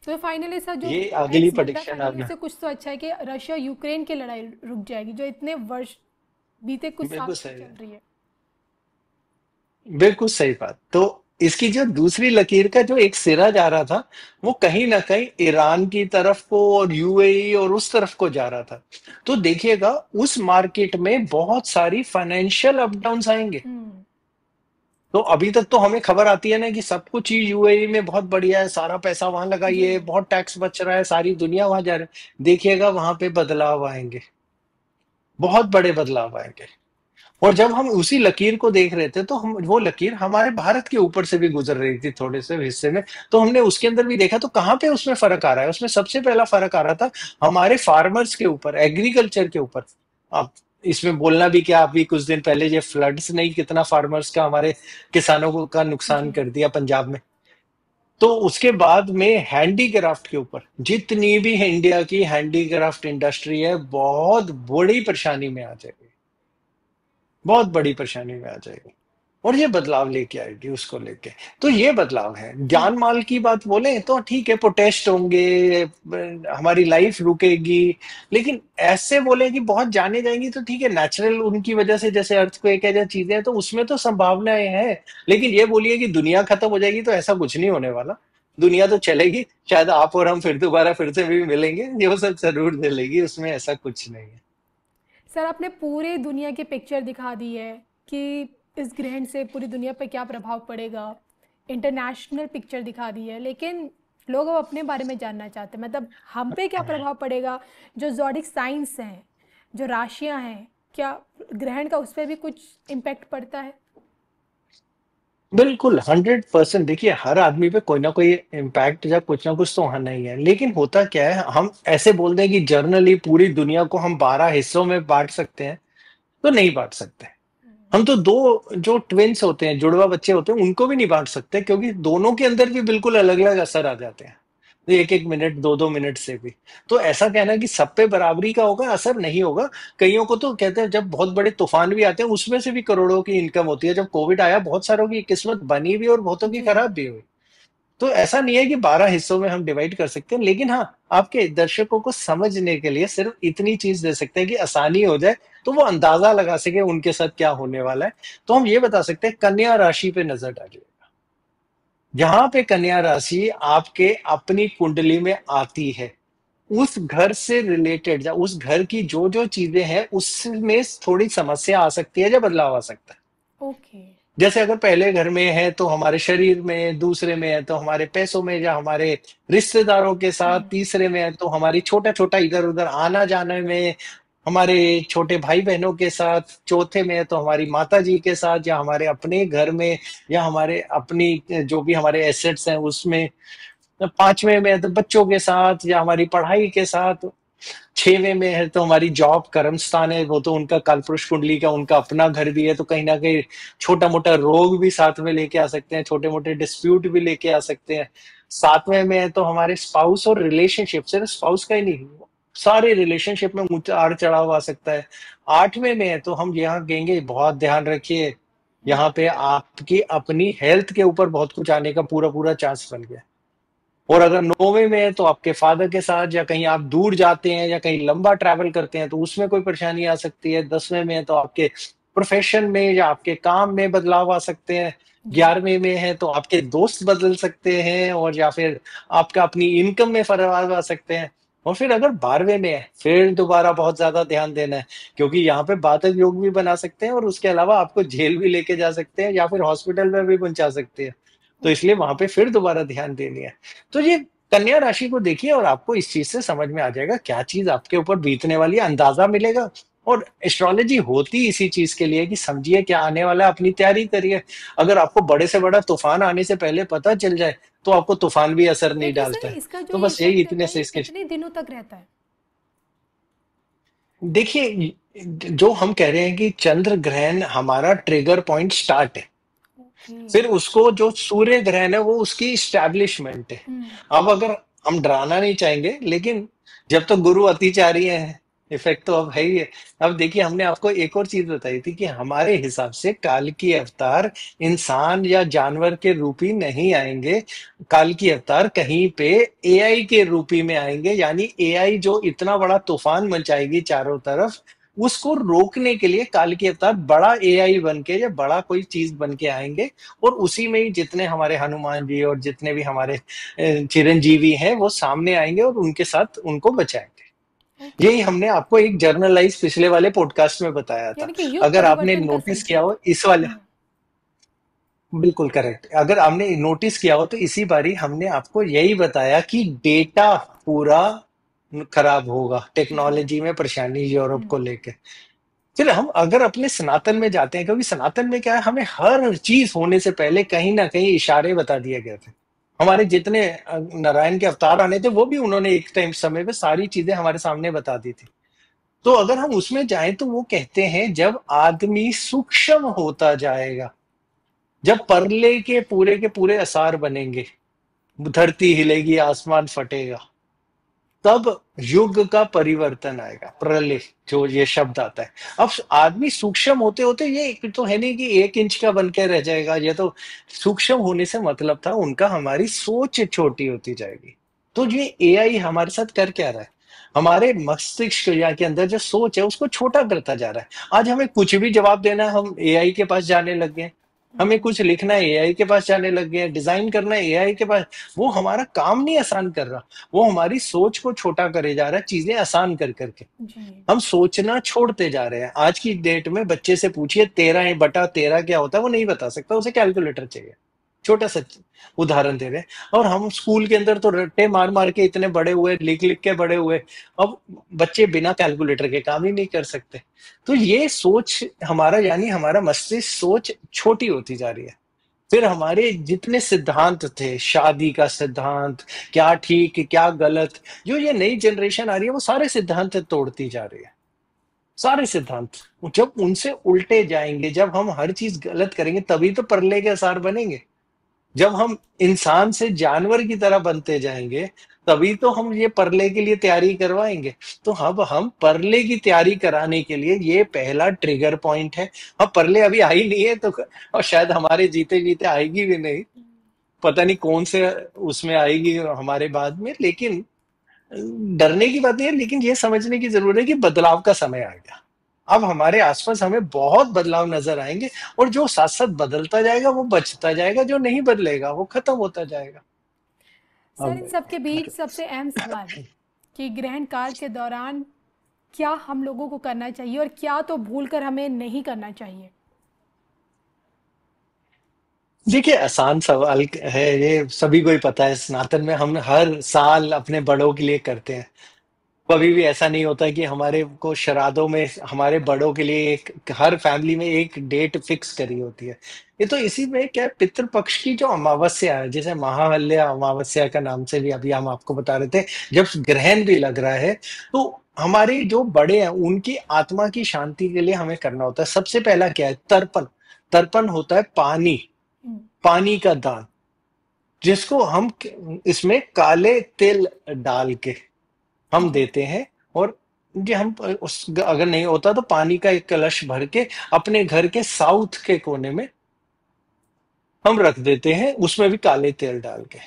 तो फाइनली सर जो ये अगली एक्स बन रहा है, प्रोडिक्शन फाइनली आपने। इससे कुछ तो अच्छा है कि रशिया यूक्रेन की लड़ाई रुक जाएगी जो इतने वर्ष बीते कुछ साल बिल्कुल से सही, चल रही है। बिल्कुल सही बात। तो इसकी जो दूसरी लकीर का जो एक सिरा जा रहा था, वो कहीं ना कहीं ईरान की तरफ को और यूएई और उस तरफ को जा रहा था। तो देखिएगा, उस मार्केट में बहुत सारी फाइनेंशियल अप डाउन आएंगे। हम्म। तो अभी तक तो हमें खबर आती है ना कि सब कुछ चीज यूएई में बहुत बढ़िया है, सारा पैसा वहां जी। लगाइए, बहुत टैक्स बच रहा है, सारी दुनिया वहां जा रही है। देखिएगा वहां पे बदलाव आएंगे, बहुत बड़े बदलाव आएंगे। और जब हम उसी लकीर को देख रहे थे, तो हम वो लकीर हमारे भारत के ऊपर से भी गुजर रही थी थोड़े से हिस्से में। तो हमने उसके अंदर भी देखा, तो कहाँ पे उसमें फर्क आ रहा है? उसमें सबसे पहला फर्क आ रहा था हमारे फार्मर्स के ऊपर, एग्रीकल्चर के ऊपर। अब इसमें बोलना भी क्या, अभी कुछ दिन पहले ये फ्लड्स ने कितना फार्मर्स का, हमारे किसानों को का नुकसान जी। कर दिया पंजाब में। तो उसके बाद में हैंडीक्राफ्ट के ऊपर, जितनी भी इंडिया की हैंडीक्राफ्ट इंडस्ट्री है, बहुत बड़ी परेशानी में आ जाएगी, बहुत बड़ी परेशानी में आ जाएगी। और ये बदलाव लेके आएगी उसको लेके। तो ये बदलाव है। जी। जान माल की बात बोले तो ठीक है, प्रोटेस्ट होंगे, हमारी लाइफ रुकेगी। लेकिन ऐसे बोले कि बहुत जाने जाएंगी, तो ठीक है, नेचुरल उनकी वजह से, जैसे अर्थक्वेक है, जैसे चीजें हैं, तो उसमें तो संभावनाएं हैं। लेकिन ये बोलिए कि दुनिया खत्म हो जाएगी, तो ऐसा कुछ नहीं होने वाला। दुनिया तो चलेगी, शायद आप और हम फिर दोबारा फिर से भी मिलेंगे, ये वो सब जरूर चलेगी, उसमें ऐसा कुछ नहीं है। सर आपने पूरी दुनिया की पिक्चर दिखा दी है कि इस ग्रहण से पूरी दुनिया पर क्या प्रभाव पड़ेगा। इंटरनेशनल पिक्चर दिखा दी है, लेकिन लोग अब अपने बारे में जानना चाहते हैं, मतलब हम पे क्या प्रभाव पड़ेगा। जो जॉडिक साइंस हैं, जो राशियां हैं, क्या ग्रहण का उस पर भी कुछ इम्पैक्ट पड़ता है? बिल्कुल 100%। देखिए, हर आदमी पे कोई ना कोई इम्पैक्ट या कुछ ना कुछ तो आना ही है। लेकिन होता क्या है, हम ऐसे बोल दें कि जर्नली पूरी दुनिया को हम 12 हिस्सों में बांट सकते हैं, तो नहीं बांट सकते। हम तो दो जो ट्विन्स होते हैं, जुड़वा बच्चे होते हैं, उनको भी नहीं बांट सकते, क्योंकि दोनों के अंदर भी बिल्कुल अलग अलग असर आ जाते हैं, एक एक मिनट, दो दो मिनट से भी। तो ऐसा कहना कि सब पे बराबरी का होगा, असर नहीं होगा। कईयों को तो कहते हैं, जब बहुत बड़े तूफान भी आते हैं, उसमें से भी करोड़ों की इनकम होती है। जब कोविड आया, बहुत सारों की किस्मत बनी भी और बहुतों की जी। खराब भी हुई। तो ऐसा नहीं है कि 12 हिस्सों में हम डिवाइड कर सकते हैं। लेकिन हाँ, आपके दर्शकों को समझने के लिए सिर्फ इतनी चीज दे सकते हैं कि आसानी हो जाए, तो वो अंदाजा लगा सके उनके साथ क्या होने वाला है। तो हम ये बता सकते हैं, कन्या राशि पे नजर डालिए। जहां पे कन्या राशि आपके अपनी कुंडली में आती है, उस घर से रिलेटेड या उस घर की जो जो चीजें हैं, उसमें थोड़ी समस्या आ सकती है या बदलाव आ सकता है। ओके। जैसे अगर पहले घर में है तो हमारे शरीर में, दूसरे में है तो हमारे पैसों में या हमारे रिश्तेदारों के साथ, हम्म। तीसरे में है तो हमारी छोटा छोटा इधर उधर आना जाने में, हमारे छोटे भाई बहनों के साथ, चौथे में है तो हमारी माता जी के साथ, या हमारे अपने घर में, या हमारे अपनी जो भी हमारे एसेट्स हैं उसमें, पांचवें में है तो बच्चों के साथ या हमारी पढ़ाई के साथ। 6वें में है तो हमारी जॉब कर्म स्थान है, वो तो उनका कालपुरुष कुंडली का उनका अपना घर भी है, तो कहीं ना कहीं छोटा मोटा रोग भी साथ में लेके आ सकते हैं, छोटे मोटे डिस्प्यूट भी लेके आ सकते हैं। 7वें में है तो हमारे स्पाउस और रिलेशनशिप, सिर्फ स्पाउस का ही नहीं, सारे रिलेशनशिप में उतार चढ़ाव आ सकता है। 8वें में है तो हम यहाँ कहेंगे बहुत ध्यान रखिए, यहाँ पे आपकी अपनी हेल्थ के ऊपर बहुत कुछ आने का पूरा पूरा चांस बन गया। और अगर 9वें में है तो आपके फादर के साथ, या कहीं आप दूर जाते हैं या कहीं लंबा ट्रैवल करते हैं तो उसमें कोई परेशानी आ सकती है। 10वें में है तो आपके प्रोफेशन में या आपके काम में बदलाव आ सकते हैं। जी। 11वें में है तो आपके दोस्त बदल सकते हैं, और या फिर आपका अपनी इनकम में फर्क आ सकते हैं। और फिर अगर 12वें में है, फिर दोबारा बहुत ज्यादा ध्यान देना है, क्योंकि यहाँ पे बाधक योग भी बना सकते हैं और उसके अलावा आपको जेल भी लेके जा सकते हैं या फिर हॉस्पिटल में भी पहुंचा सकते हैं। तो इसलिए ओके। वहां पे फिर दोबारा ध्यान देनी है। तो ये कन्या राशि को देखिए और आपको इस चीज से समझ में आ जाएगा क्या चीज आपके ऊपर बीतने वाली है, अंदाजा मिलेगा। और एस्ट्रोलॉजी होती इसी चीज के लिए कि समझिए क्या आने वाला है, अपनी तैयारी करिए। अगर आपको बड़े से बड़ा तूफान आने से पहले पता चल जाए तो आपको तूफान भी असर नहीं लेकिन सर डालता है। इसका जो तो ये बस यही इफेक्ट रहता इतने है से ये इसके, कितने दिनों तक रहता है? देखिए जो हम कह रहे हैं कि चंद्र ग्रहण हमारा ट्रिगर पॉइंट स्टार्ट है, ओके। फिर उसको जो सूर्य ग्रहण है वो उसकी स्टैब्लिशमेंट है। हम्म। अब अगर हम डराना नहीं चाहेंगे, लेकिन जब तक गुरु अतिचारी है, इफेक्ट तो अब है ही है। अब देखिए हमने आपको एक और चीज बताई थी कि हमारे हिसाब से काल की अवतार इंसान या जानवर के रूप ही नहीं आएंगे, काल की अवतार कहीं पे एआई के रूप ही में आएंगे। यानी एआई जो इतना बड़ा तूफान मचाएगी चारों तरफ, उसको रोकने के लिए काल की अवतार बड़ा एआई बन के या बड़ा कोई चीज बन के आएंगे। और उसी में ही जितने हमारे हनुमान जी और जितने भी हमारे चिरंजीवी हैं वो सामने आएंगे और उनके साथ उनको बचाएंगे। ओके। यही हमने आपको एक जर्नलाइज पिछले वाले पॉडकास्ट में बताया था। यानी कि युग अगर आपने परिवर्तन का नोटिस किया संकेत। हो इस वाले, हम्म। बिल्कुल करेक्ट, अगर आपने नोटिस किया हो तो इसी बारी हमने आपको यही बताया कि डेटा पूरा खराब होगा, जी। टेक्नोलॉजी में परेशानी यूरोप हम्म। को लेकर। फिर हम अगर अपने सनातन में जाते हैं, क्योंकि सनातन में क्या है, हमें हर चीज होने से पहले कहीं ना कहीं इशारे बता दिए गए थे। हमारे जितने नारायण के अवतार आने थे वो भी उन्होंने एक टाइम समय पे सारी चीजें हमारे सामने बता दी थी। तो अगर हम उसमें जाएं तो वो कहते हैं जब आदमी सूक्ष्म होता जाएगा, जब परले के पूरे असार बनेंगे, धरती हिलेगी, आसमान फटेगा, तब युग का परिवर्तन आएगा, प्रलय जो ये शब्द आता है। अब आदमी सूक्ष्म होते होते ये तो है नहीं कि 1 इंच का बन के रह जाएगा, ये तो सूक्ष्म होने से मतलब था उनका हमारी सोच छोटी होती जाएगी। तो ये एआई हमारे साथ कर क्या रहा है, हमारे मस्तिष्क या के अंदर जो सोच है उसको छोटा करता जा रहा है। आज हमें कुछ भी जवाब देना है हम एआई के पास जाने लग गए, हमें कुछ लिखना है एआई के पास जाने लग गए, डिजाइन करना है एआई के पास। वो हमारा काम नहीं आसान कर रहा, वो हमारी सोच को छोटा करे जा रहा है, चीजें आसान कर करके। जी। हम सोचना छोड़ते जा रहे हैं। आज की डेट में बच्चे से पूछिए 13/13 क्या होता है, वो नहीं बता सकता, उसे कैलकुलेटर चाहिए। छोटा सा उदाहरण दे रहे हैं। और हम स्कूल के अंदर तो रट्टे मार मार के इतने बड़े हुए, लिख लिख के बड़े हुए, अब बच्चे बिना कैलकुलेटर के काम ही नहीं कर सकते। तो ये सोच हमारा, यानी हमारा मस्तिष्क सोच छोटी होती जा रही है। फिर हमारे जितने सिद्धांत थे, शादी का सिद्धांत, क्या ठीक क्या गलत, जो ये नई जनरेशन आ रही है वो सारे सिद्धांत तोड़ती जा रही है। सारे सिद्धांत जब उनसे उल्टे जाएंगे, जब हम हर चीज गलत करेंगे, तभी तो परले के आसार बनेंगे। जब हम इंसान से जानवर की तरह बनते जाएंगे, तभी तो हम ये परले के लिए तैयारी करवाएंगे। तो अब हम परले की तैयारी कराने के लिए ये पहला ट्रिगर पॉइंट है। अब परले अभी आई नहीं है तो, और शायद हमारे जीते जीते आएगी भी नहीं, पता नहीं कौन से उसमें आएगी हमारे बाद में। लेकिन डरने की बात नहीं है, लेकिन ये समझने की जरूरत है कि बदलाव का समय आ गया। अब हमारे आसपास हमें बहुत बदलाव नजर आएंगे, और जो साथ साथ बदलता जाएगा वो बचता जाएगा, जो नहीं बदलेगा वो खत्म होता जाएगा। सर अब इन सब के बीच सबसे अहम सवाल कि ग्रहण काल के दौरान क्या हम लोगों को करना चाहिए और क्या तो भूलकर हमें नहीं करना चाहिए? देखिए आसान सवाल है, ये सभी को ही पता है, स्नातन में हम हर साल अपने बड़ों के लिए करते हैं। कभी भी ऐसा नहीं होता कि हमारे को श्राद्धों में हमारे बड़ों के लिए एक, हर फैमिली में एक डेट फिक्स करी होती है। ये तो इसी में क्या है, पितृपक्ष की जो अमावस्या है, जैसे महालया अमावस्या का नाम से भी अभी हम आपको बता रहे थे, जब ग्रहण भी लग रहा है, तो हमारे जो बड़े हैं उनकी आत्मा की शांति के लिए हमें करना होता है। सबसे पहला क्या है, तर्पण। तर्पण होता है पानी, हम्म, पानी का दान, जिसको हम इसमें काले तिल डाल के हम जी। देते हैं। और ये हम उस अगर नहीं होता तो पानी का एक कलश भर के अपने घर के साउथ के कोने में हम रख देते हैं, उसमें भी काले तेल डाल के।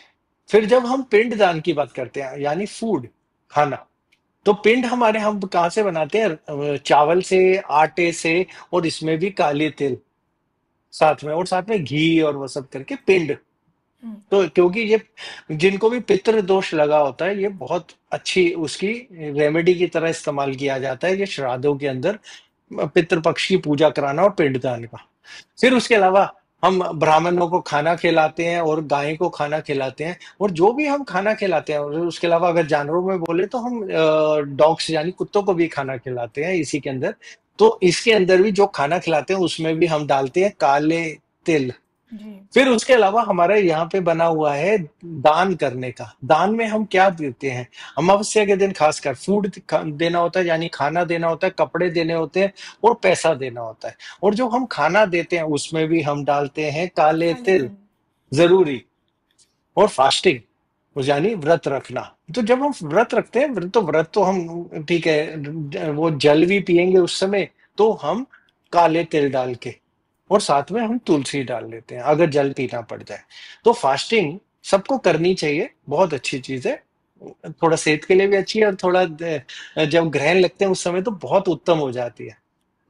फिर जब हम पिंड दान की बात करते हैं, यानी फूड, खाना, तो पिंड हमारे हम कहाँ से बनाते हैं, चावल से, आटे से, और इसमें भी काले तिल साथ में, और साथ में घी और वो सब करके पिंड। हम्म, तो क्योंकि ये जिनको भी पितृ दोष लगा होता है, ये बहुत अच्छी उसकी रेमेडी की तरह इस्तेमाल किया जाता है, ये श्राद्धों के अंदर पितृपक्ष की पूजा कराना और पिंडदान का। फिर उसके अलावा हम ब्राह्मणों को खाना खिलाते हैं और गाय को खाना खिलाते हैं, और जो भी हम खाना खिलाते हैं, और उसके अलावा अगर जानवरों में बोले तो हम डॉग्स यानी कुत्तों को भी खाना खिलाते हैं इसी के अंदर। तो इसके अंदर भी जो खाना खिलाते हैं उसमें भी हम डालते हैं काले तिल। जी। फिर उसके अलावा हमारे यहाँ पे बना हुआ है दान करने का। दान में हम क्या देते हैं, अमावस्या के दिन खासकर फूड देना होता है, यानी खाना देना होता है, कपड़े देने होते हैं, और पैसा देना होता है। और जो हम खाना देते हैं उसमें भी हम डालते हैं काले काले तिल, तिल। जरूरी। और फास्टिंग, यानी व्रत रखना। तो जब हम व्रत रखते हैं, व्रत तो हम ठीक है, वो जल भी पिएंगे उस समय, तो हम काले तिल डाल के, और साथ में हम तुलसी डाल लेते हैं अगर जल पीना पड़ जाए। तो फास्टिंग सबको करनी चाहिए, बहुत अच्छी चीज है, थोड़ा सेहत के लिए भी अच्छी है, और थोड़ा जब ग्रहण लगते हैं उस समय तो बहुत उत्तम हो जाती है।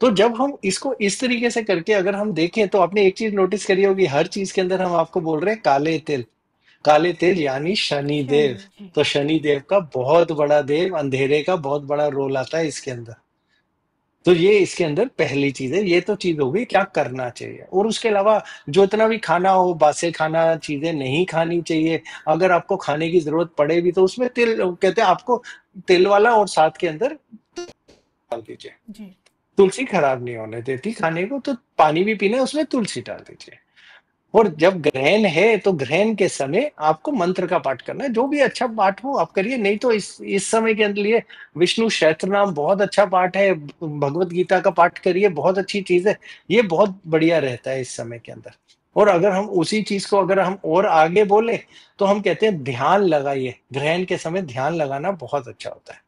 तो जब हम इसको इस तरीके से करके अगर हम देखें, तो आपने एक चीज नोटिस करी होगी, हर चीज के अंदर हम आपको बोल रहे हैं काले तिल। काले तिल यानी शनि देव। शनि जी। तो शनि देव का बहुत बड़ा देव, अंधेरे का बहुत बड़ा रोल आता है इसके अंदर। तो ये इसके अंदर पहली चीज है, ये तो चीज हो गई क्या करना चाहिए। और उसके अलावा जो इतना भी खाना हो, बासे खाना चीजें नहीं खानी चाहिए। अगर आपको खाने की जरूरत पड़े भी तो उसमें तिल कहते हैं आपको, तिल वाला, और साथ के अंदर डाल दीजिए। जी। तुलसी खराब नहीं होने देती खाने को, तो पानी भी पीना है उसमें तुलसी डाल दीजिए। और जब ग्रहण है तो ग्रहण के समय आपको मंत्र का पाठ करना है, जो भी अच्छा पाठ हो आप करिए, नहीं तो इस समय के लिए विष्णु सहस्त्र नाम बहुत अच्छा पाठ है, भगवत गीता का पाठ करिए, बहुत अच्छी चीज है। ये बहुत बढ़िया रहता है इस समय के अंदर। और अगर हम उसी चीज को अगर हम और आगे बोले, तो हम कहते हैं ध्यान लगाइए, ग्रहण के समय ध्यान लगाना बहुत अच्छा होता है।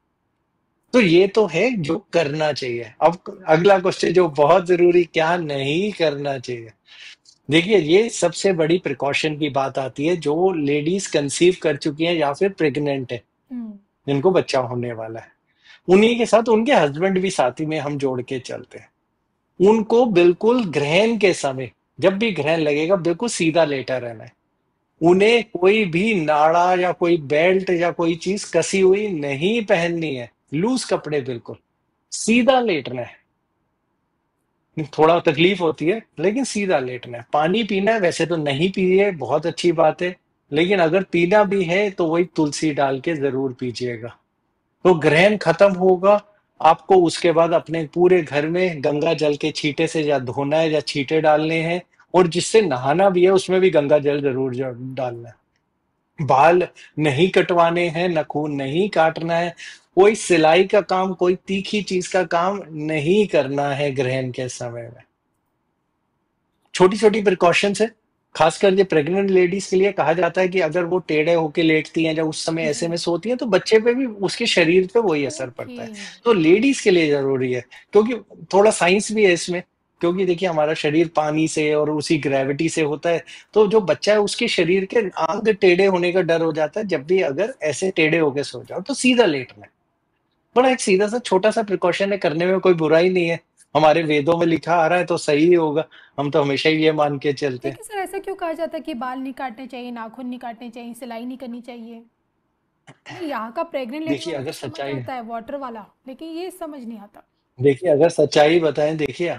तो ये तो है जो करना चाहिए। अब अगला क्वेश्चन जो बहुत जरूरी, क्या नहीं करना चाहिए। देखिए, ये सबसे बड़ी प्रिकॉशन की बात आती है, जो लेडीज कंसीव कर चुकी हैं या फिर प्रेग्नेंट है, हम्म, जिनको बच्चा होने वाला है, उन्हीं के साथ उनके हस्बैंड भी साथ ही में हम जोड़ के चलते हैं। उनको बिल्कुल ग्रहण के समय, जब भी ग्रहण लगेगा, बिल्कुल सीधा लेटा रहना है। उन्हें कोई भी नाड़ा या कोई बेल्ट या कोई चीज कसी हुई नहीं पहननी है, लूज कपड़े बिल्कुल, सीधा लेटना है। थोड़ा तकलीफ होती है लेकिन सीधा लेटना है। पानी पीना है, वैसे तो नहीं पिए बहुत अच्छी बात है, लेकिन अगर पीना भी है तो वही तुलसी डाल के जरूर पीजिएगा। तो ग्रहण खत्म होगा, आपको उसके बाद अपने पूरे घर में गंगा जल के छींटे से या धोना है या छींटे डालने हैं, और जिससे नहाना भी है उसमें भी गंगा जल जरूर डालना है। बाल नहीं कटवाने हैं, नखून नहीं काटना है, कोई सिलाई का काम, कोई तीखी चीज का काम नहीं करना है ग्रहण के समय में। छोटी छोटी प्रिकॉशंस है, खासकर ये प्रेग्नेंट लेडीज के लिए कहा जाता है कि अगर वो टेढ़े होके लेटती हैं, जब उस समय ऐसे जी। में सोती हैं, तो बच्चे पे भी, उसके शरीर पे वही असर ओके। पड़ता है। तो लेडीज के लिए जरूरी है, क्योंकि थोड़ा साइंस भी है इसमें। क्योंकि देखिए, हमारा शरीर पानी से और उसी ग्रेविटी से होता है, तो जो बच्चा है उसके शरीर के अंग टेढ़े होने का डर हो जाता है, जब भी अगर ऐसे टेढ़े होके सो जाओ तो सीधा लेटना है। बड़ा एक सीधा सा छोटा सा प्रिकॉशन है, करने में कोई बुराई नहीं है। हमारे वेदों में लिखा आ रहा है तो सही ही होगा, हम तो हमेशा ही ये मान के चलते हैं। लेकिन सर ऐसा क्यों कहा जाता है कि बाल नहीं काटने चाहिए, नाखून नहीं काटने चाहिए, सिलाई नहीं करनी चाहिए? नहीं, यहाँ का प्रेग्नेंट लेडी देखिए वाला अगर तो समझ सच्चाई आता है, वाटर वाला, लेकिन ये समझ नहीं आता। देखिए अगर सच्चाई बताएं, देखिए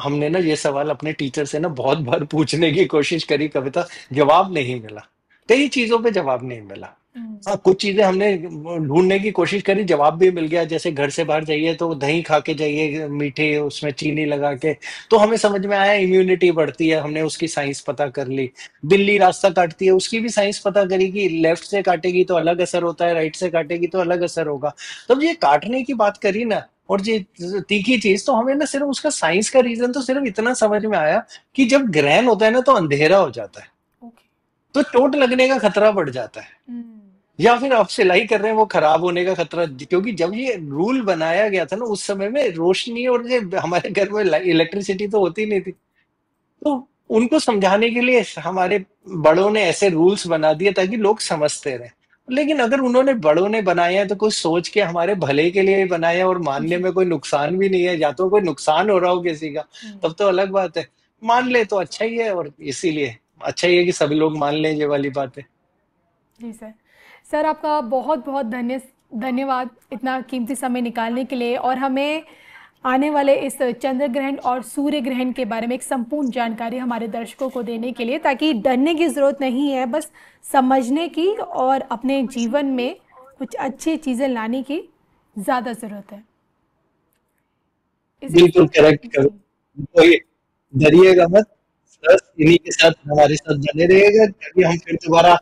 हमने ना ये सवाल अपने टीचर से ना बहुत बार पूछने की कोशिश करी कविता, जवाब नहीं मिला। कई चीजों पे जवाब नहीं मिला। हाँ, कुछ चीजें हमने ढूंढने की कोशिश करी, जवाब भी मिल गया। जैसे घर से बाहर जाइए तो दही खा के जाइए, मीठे उसमें चीनी लगा के, तो हमें समझ में आया इम्यूनिटी बढ़ती है, हमने उसकी साइंस पता कर ली। बिल्ली रास्ता काटती है, उसकी भी साइंस पता करी कि लेफ्ट से काटेगी तो अलग असर होता है, राइट से काटेगी तो अलग असर होगा। तब ये काटने की बात करी ना, और ये तीखी चीज, तो हमें ना सिर्फ उसका साइंस का रीजन तो सिर्फ इतना समझ में आया कि जब ग्रहण होता है ना तो अंधेरा हो जाता है, ओके। तो चोट लगने का खतरा बढ़ जाता है, या फिर आप सिलाई कर रहे हैं वो खराब होने का खतरा। क्योंकि जब ये रूल बनाया गया था ना, उस समय में रोशनी और ये हमारे घर में इलेक्ट्रिसिटी तो होती नहीं थी, तो उनको समझाने के लिए हमारे बड़ों ने ऐसे रूल्स बना दिए ताकि लोग समझते रहे। लेकिन अगर उन्होंने बड़ों ने बनाया है तो कुछ सोच के हमारे भले के लिए ही बनाया, और मानने जी। में कोई नुकसान भी नहीं है, या तो कोई नुकसान हो रहा हो किसी का, तब तो अलग बात है। मान ले तो अच्छा ही है, और इसीलिए अच्छा ही है कि सभी लोग मान लें ये वाली बात है। जी सर। सर आपका बहुत बहुत धन्यवाद इतना कीमती समय निकालने के लिए, और हमें आने वाले इस चंद्र ग्रहण और सूर्य ग्रहण के बारे में एक संपूर्ण जानकारी हमारे दर्शकों को देने के लिए, ताकि डरने की ज़रूरत नहीं है, बस समझने की और अपने जीवन में कुछ अच्छी चीज़ें लाने की ज़्यादा ज़रूरत है। इसी के बिल्कुल साथ। करेक्ट करो, जी। कोई डरिएगा मत, बस इन्हीं के साथ हमारे साथ बने रहिएगा, ताकि हम फिर दोबारा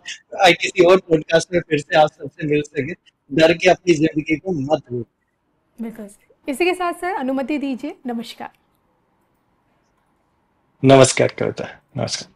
किसी और पॉडकास्ट में फिर से आप सबसे मिल सके। डर के अपनी जिंदगी को मत लो। बिल्कुल सर। इसी के साथ सर अनुमति दीजिए, नमस्कार। नमस्कार कविता, नमस्कार।